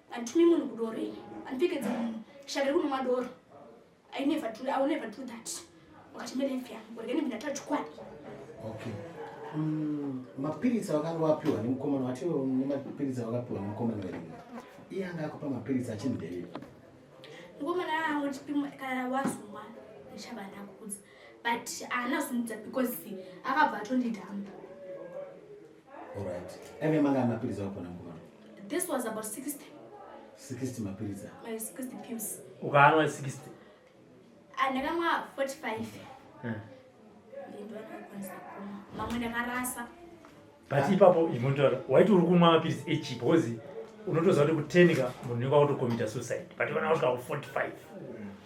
handitumi munhu kudoro here handipfekedze munhu shakari kunomwa doro. I will never do that. Wakachimerefya ngorigeni ndinatara chikwadi. Okay. Mapills wakanga wapiwa nemukomana watiwo nemapills wakapiwa nemukomana wedu. Iye anga akupa mapills achindei. Ngomana angu chipimo kana wazumwa nechaba ndakudza. But anazunza because akabva atondidhamba. All right. Eve manga mapills wakona mukomana. This was about 60. 60 mapills. My 60 pills. Ukaanwa 60. Ndakamwa 45. Ndindoona kwanza kumwa. Mamwe ndakarasa. But ipapo imontora waiti uri kumwa mapilisi echipo because unotoziva kuti kutenika munhu unenge autocommita suicide but iwana kusvika ku45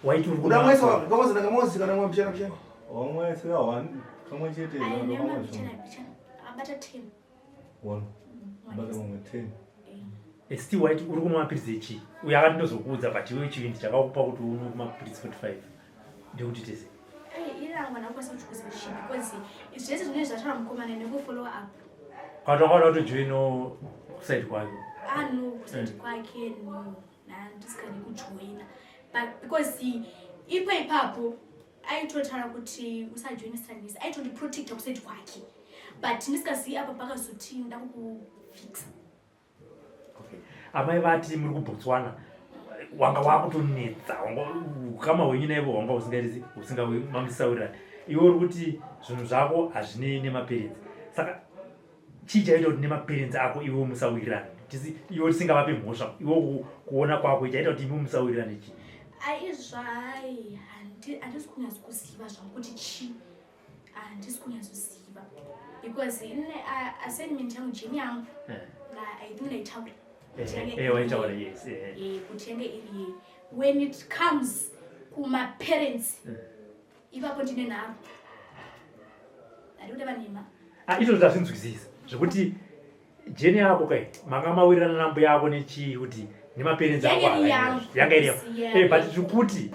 waiti uri kumwa. Unamwesa ngamozi ndakamozi kana mwa mchana mchana. Wamwesa 1 kamwe chete Aine mchana abata 10. 1 baka mwe 10. Still waiti uri kumwa mapilisi echi uye akati ndozokuudza but iwe chivindi chakakupa kuti uno kumwa mapilisi 45 ndekuti tese. Ilangwa nakwasa kuchikuzivisha because zvese zvine zvataura mukomana nekufollow up. Kwati wakaona kutojoina kuside kwake. No, kuside kwake no. Nandisikani kujoina. But because ipapo aitotaura kuti usajoina studies aitodiprotecta kuside kwake. But ndisikazii apa pakazoti ndakukufixa. Okay. Amai vati muri kuBotswana wanga wakutonetsa kama wenyu naivo wanga usingamamisawirirani iwe uri kuti zvinhu zvako hazvinei nemaperenzi saka chii chaita kuti nemaperenzi ako iwe musawirirani iwe usingavape mhosva iwe kuona kwako chaita kuti imi musawirirani chii? Aizvai handisi kunyatsokuziva zvangu kuti chii handisi kunyatsoziva because ine assignment yangu jeni yangu I think naitaura yes. Kutenge iri when it comes kuma parents ipapo ndine nharo ndikuti vanema izvo zvazvinzwisisa zvekuti jeni yako kai manga mawirirana nambo yako nechii kuti nemaperenzi ako yanga iri but kuti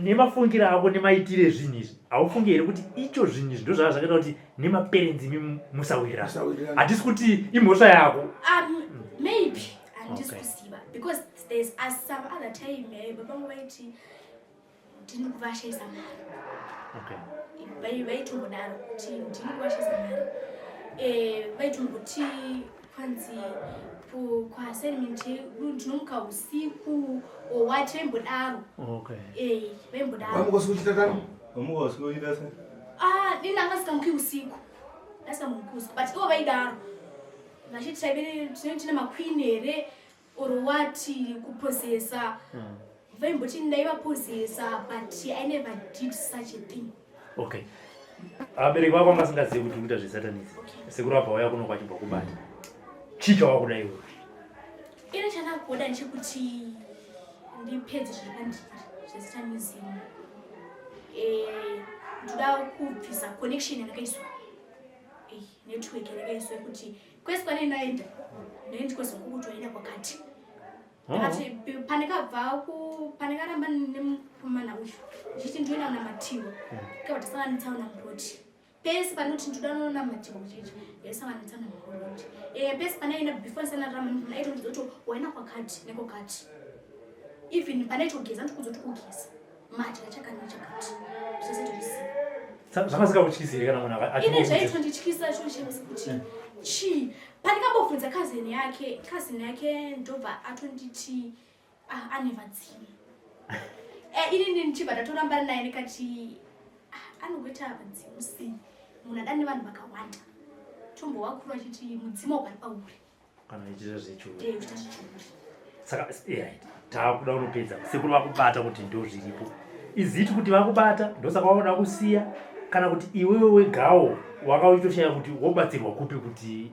nemafungira ako nemaitire zvinhu izvi haufungi here kuti icho zvinhu izvi ndo zvava zvakaita kuti nemaperenzi musawirira hatisi kuti imhosva yako maybe handisi kuziva because there's some other time babangu vaiti ndini kuvashayisa mari vaitombodaro kuti ndini kuvashayisa mari vaitomboti kwanzi kuassignment yedu ndinomuka usiku owati vembodaro vembodaro ini angasigamuki usiku but ivo vaidaro vachiti tina maqueen here or wati kuposesa vaimboti ndaivaposesa but I never did such a thing. Okay, abereki vako vangasingazivi kuti kuita zvesatanisi sekuri abva waya kuno kwachibva kubata chii chawakuda iwe? Ine chandakuda ndechekuti ndipedze zviri pandiri zvesatanism. Ndoda kubvisa connection yandakaiswa network yandakaiswa kuti kwese kwane ndaenda ndendikwezo kukuti waenda kwakati akati pandikabva pandikaramba nemukomana uyu ndichiti ndoenda kunamatiwa kabva tasanganitsawo namuroti pese panoti ndoda nonamatiwa kuchichi yaisanganitsa namuroti pese panaenda before sanarama aitondiza kuti waenda kwakati nekwakati even panaitogeza ndikuzoti kugeza mati kachakati zvese tozisiva zvakasingakutyisi here kana munhu ine zvaitondityisa chochemese kuti chii pandikambobvunza kazini yake ndobva atonditi anevadzimu inini ndichibva ndatoramba naye ndikati anogoita vadzimu sei munhu adane vanhu vakawanda tombowakuru achiti mudzimu ugari pauri kana ichita zvechiuri uchita zvechiuri saka taakuda kunopedza sekuri vakubata kuti ndo zviripo iziti kuti vakubata ndosaka waoda kusiya kana kuti iwewe wegawo wakaitoshaya kuti wobatsirwa kupi kuti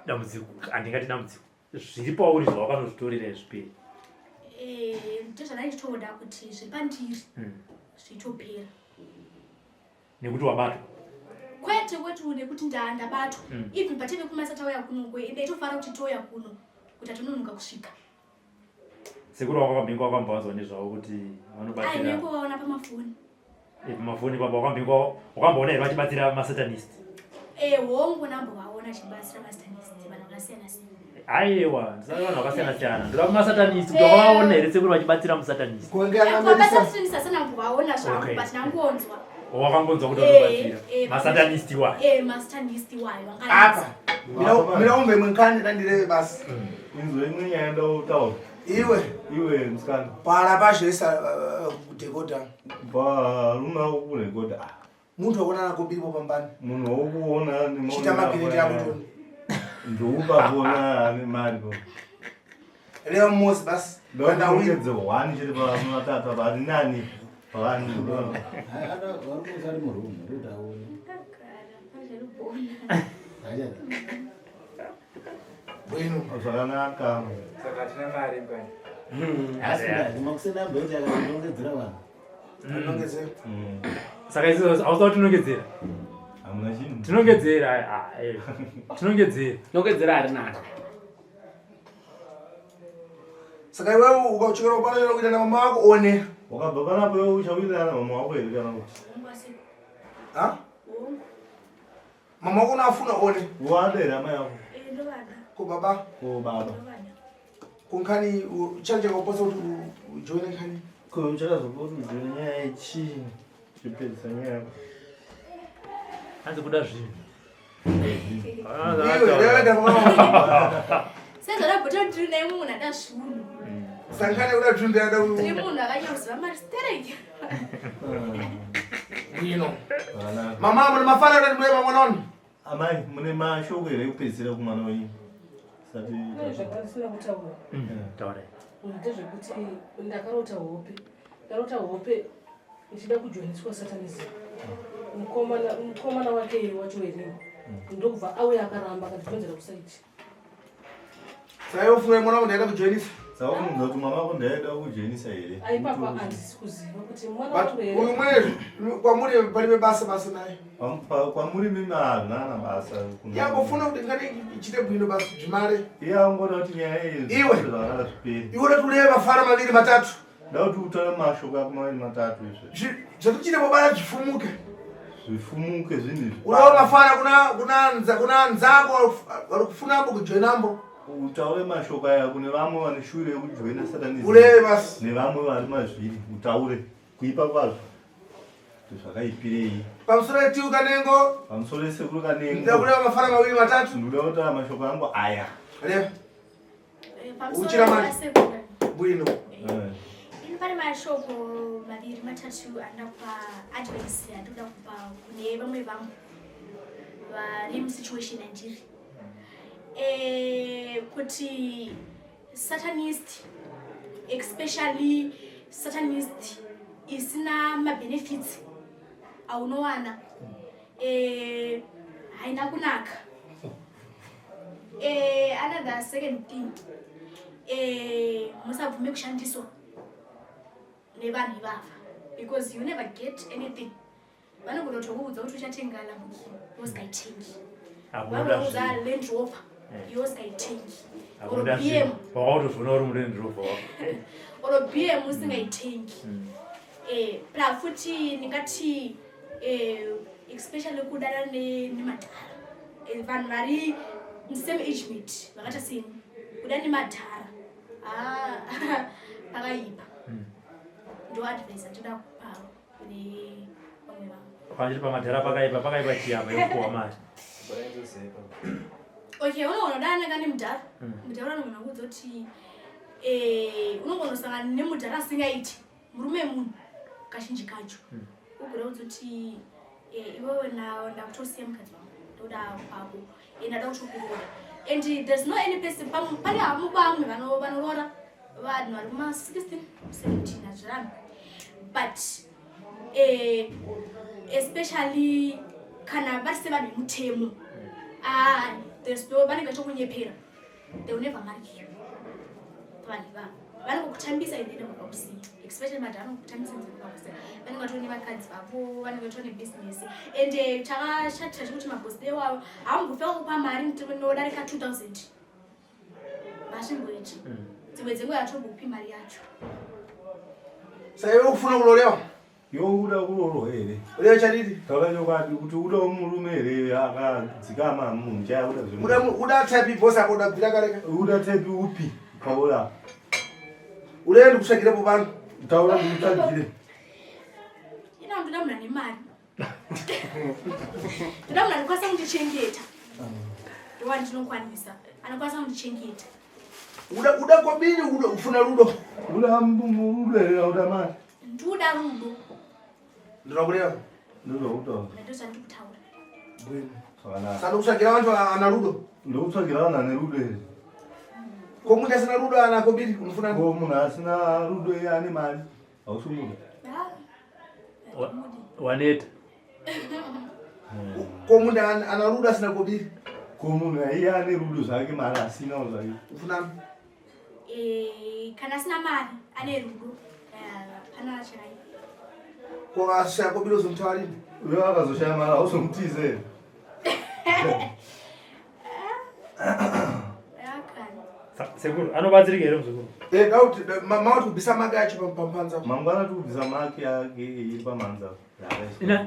dambudziko handingati dambudziko zviri pauri zvawakanozvitorera zviperi? Ndozvandaitoda kuti zviri pandiri zvitopera nekuti wabatwa kwete nekuti ndabatwa even pateve kumasatauya kuno ndaitofara kuti toya kuno kuti hatononoka kusvika sekuri wakambinga wakambawazwa nezvavo kuti vanobatsira ainengovaona pamafoni pamafoni pamba wakambaona here vachibatsira masatanist hongu nambovaona achibatsira masatanist vanhu vakasiyana siyana aiwa ndisati vanhu vakasiyana siyana ndoda kumasatanist kuti wakavaona here sekuri vachibatsira musatanist masatanist asanambovaona zvangu but nangonzwa wakangonzwa kuti vanobatsira masatanist iwayo masatanist iwayo apa miraumbe mwenkani ndandireve basi inzwe imwe nyaya ndautaura iwe musikana para pazvoisa kudhekodha paruna kurekodha muntu wakuonana kubibo pambani munhu wokuona chita magireti akutoni ndoupakuona ane mari reva mumozi basi ndoongedze 1 chiri pamatata vari nani vanhu ari murumu ndoda aone bwino zvakanaka saka tina mari mbani makusena mbeti akanongedzera vanhu anongedzera saka izvo hausa kuti tinongedzera hamuna chinhu tinongedzera nongedzera ari nani saka iwewe ukauchokera kupanera kuita namama wako one wakabva panapo iwe uchawirana mama wako here kana kuti mama wako unaafuna one wadera mai yako kubaba kubaba kunkani chani chakakuposa kuti ujoine nkani chakazopoti ujoine nyaya yechii chipedzisa nyaya hanzi kuda zvinhu sezvarabhota tiri naye munhu adazvinhu sankane kuda dzvundu yada tiri munhu akanyakuziva mari stereki bwino mama mune mafaniro ndimureva mwana wanu amai mune mashoko here ekupedzisira kumwana wenyu zvakasina kutaura taurai ndezvekuti ndakarota hope ichida kujoiniswa satanism mukomana wake wacho wenini ndobva auya akaramba akatibvenzera kusaiti saiofuna mwana wako ndaida kujoinisa saka unoziva kuti mama wako ndaida kujoinisa here aipapa handisi kuziva kuti mwana wako here uyu mwene kwamuri palibe basa naye kwamuri mimi hazvina basa yangofuna kuti ngati ichite bwino basi zvimare iye angoda kuti nyaya iyi iwe zvakada zviperi iwe kuti ureva fara maviri matatu Dauti utale mashoko ako mawili matatu izvo. Zvatuchite bobara zvifumuke. Zvifumuke zvinizvi. Unaona mafana kuna nzako walikufunambo kujoinambo. Utaure mashoko aya kune vamwe vane shure yekujoina Satanism. Ureve basi. Nevamwe vari mazviri utaure kuipa kwazvo. Zvakaipirei. Pamusoro etiu Kanengo. Pamusoro esekuru Kanengo. Ndida kureva mafana mawili matatu. Ndida kutaura mashoko angu aya. Reva. Uchira mari. Bwino. Pane mashoko maviri matatu andapa advice andoda kupa kune vamwe vangu vari musituation andiri. Kuti Satanist, especially Satanist isina mabenefits aunowana haina kunaka. Another second thing, musabvume kushandiswa nevanhu ivava, because you never get anything. Vanogona kutokuudza kuti uchatenga Lamborghini usikaitengi, vanoudza Land Rover iwe usikaitengi, or BM or BM usingaitengi. Pra futi ndingati especially kudana nemadhara, vanhu vari same age mate vakata seni kudana nemadhara pakaipa. Ndo advice atoda kupa kune vamwe vanhu. Panjiri pamadhara pakaipa chiyama yokuwa mari. Okay, unoona dana kane mudhara. Mudhara unogona kuudza kuti unogona kusangana nemudhara asingaiti murume munhu kazhinji kacho. Ugona kuudza kuti iwewe ndakutosiya mukadzi wangu ndoda kwako ndada kutokuroora. And there's no any person pane hamu vamwe vanorora vanhu vari kuma-16 17 hazviramba. But especially kana vari sevanhu vemutemo, there's no vanenge vachikunyepera, they will never marry you. Vanhu ivavo vanongokutambisa inene vakakusiya, especially madhara vanongokutambisa inene vakakusiya. Vanenge vatone vakadzi vako, vanenge vatone business. And chakashatira chekuti mabhosi iwawo hamungofika kupa mari nodarika 2000 vazvimboiti. Dzimwe dzenguva hatombokupi mari yacho. Saiwe kufuna kulolewa? Yo uda kulolo here. Ulewa chadidi? Takanyokati kuti uda murume here akadzikama munhu chaya uda zvimwe. Uda type boss ako uda bvira kareka? Uda type upi paula. Ulewa ndikushakirepo vanhu? Taura ndikutsvagire. Ina ndoda munhu ane mari. Ndoda munhu anokwanisa kundichengeta. Ndowa ndinokwanisa. Anokwanisa kundichengeta. Uda kwabini ufuna rudo? Uda murulera uda mari. Ndoda rudo. Ndoda kulewa? Ndoda kutaura. Ndoda ndikutaura. Bwino. Saka Saka kutsvagira vantu ana rudo? Ndokutsvagira vanhu ane rudo here. Ko munhu asina rudo ana kobiri unofuna? Ko munhu asina rudo iye ane mari hausumuda. Waneta. Ko munhu ana rudo asina kobiri? Ko munhu iye ane rudo zvake mari asina zvake. Ufuna? Kana asina mari ane rudo pana chai. Ko asina kobiri uzomutawarini? Uyo akazoshaya mari hauzomutize here. Sekuru anobatsirika here muzukuru? Dauti mauti kubvisa mage acho pampanza. Mangwana tikubvisa maki yake iri pamanza.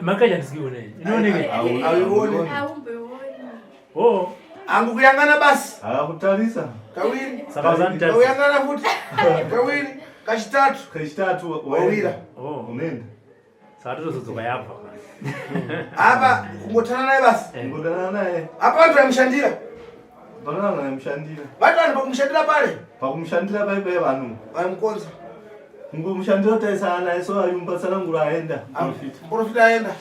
Maki yacho handisikione. Inooneke? Auione. Oh. Angu kuyangana basi. Akakutarisa. Kawiri. Saka uzanditarisa. Kuyangana futi. Kawiri. Kachitatu. Kachitatu wawira. Oh. Unaenda. Saka totozodzoka yabva. Apa kungotana naye basi. Kungotana naye. Apa antu amushandira. Pana amushandira. Vatu vanhu pakumushandira pale. Pakumushandira paipai vanhu. Vaimukonza. Kungomushandira taisana naye so ayumpatsana nguru aenda. Profita aenda.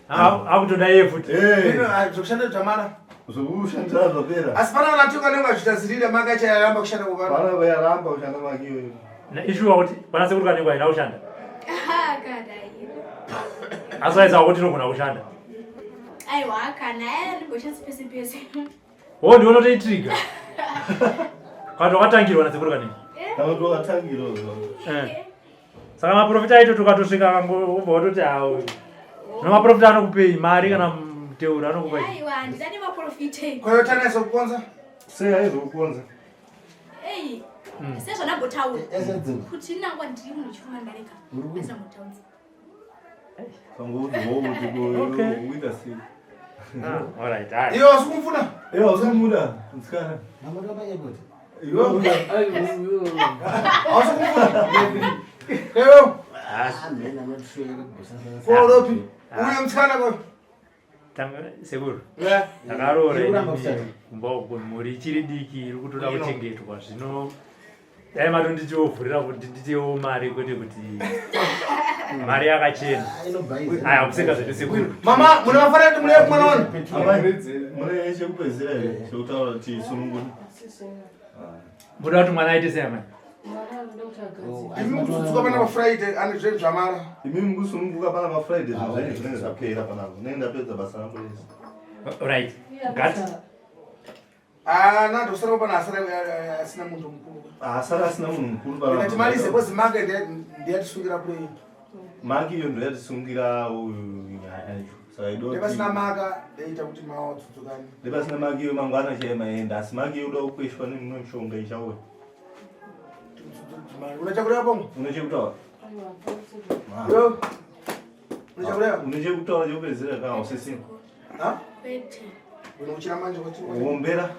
Akutoda iye futi. Zokushandira tamara. Zokushandira zvapera. Asi pana vanhu kanenge vachitazirira manga achayaramba kushanda kuvanhu. Pana vayaramba kushanda magiyo. Na issue kuti pana sekuru kanenge aina kushanda. Kadai. Asaiza kuti nogona kushanda. Aiwa kana ndingoshandisa pese pese. Oh, ndiona kuti intriga. Kana wakatangirwa na sekuru kanenge. Kana wakatangirwa. Saka maprofita aito tukatosvika kangobva watoti hawo. Na maprofita anokupei mari kana mteuro anokupai. Aiwa ndidani maprofita. Kwa hiyo tana sokukonza? Sei aizokukonza. Hey, sezvo nambotaura Ezedzimba. kuti nangwa ndiri munhu chifuma mbereka asina mutaudza uita sei Alright. Iyo sikumfuna. ewa usambuda mtsikana Mama ndo airport. Awusikumfuna. Eyo. Mina not sure kubusana. Kolopi. Uye mtsikana kwa. Seguro. Yeah. Takarora muri chiri diki iri kutoda kuchengetwa zvino dai matondichovhurira kuti nditewo mari kwete kuti mari yakachena aya kuseka zvedu sekuru Mama muna mafarira kuti mune mwana wanu. mune chekupedzera here chekutaura kuti sununguni muda kuti mwana aite sei amai Imi mukutsuka pana Friday ane zvinhu zvamara. imi mukusununguka pana mafriday zvinenge zvinenge zvapera panapa nenda pedza basa rangu rese right ngati Ndosara pana asina munhu mukuru. asara asina munhu mukuru Ndikati malize kwezi make ndiyatisungira play. maki iyo ndo yatisungira uyu saka Ndipasina maka ndeita kuti mawa tsutsukani. ndipasina maki iyo mangwana chaimaenda asi maki iyo uda kukweshwa nemumwe mishonga ichauya Unachakulewa pongo? une chekutaura Yo. Unachakulewa? une chekutaura chekupedzera kana usisina Ha? kwete Unochira manje kwati. uombera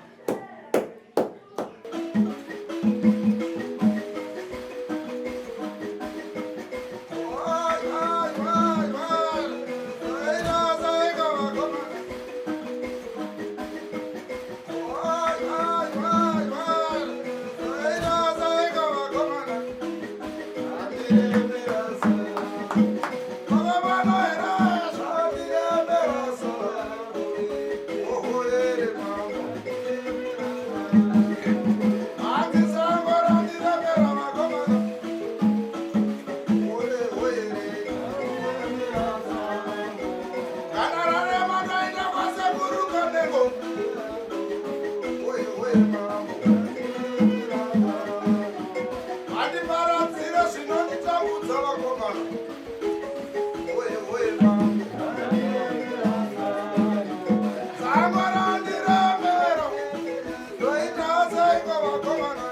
Come on.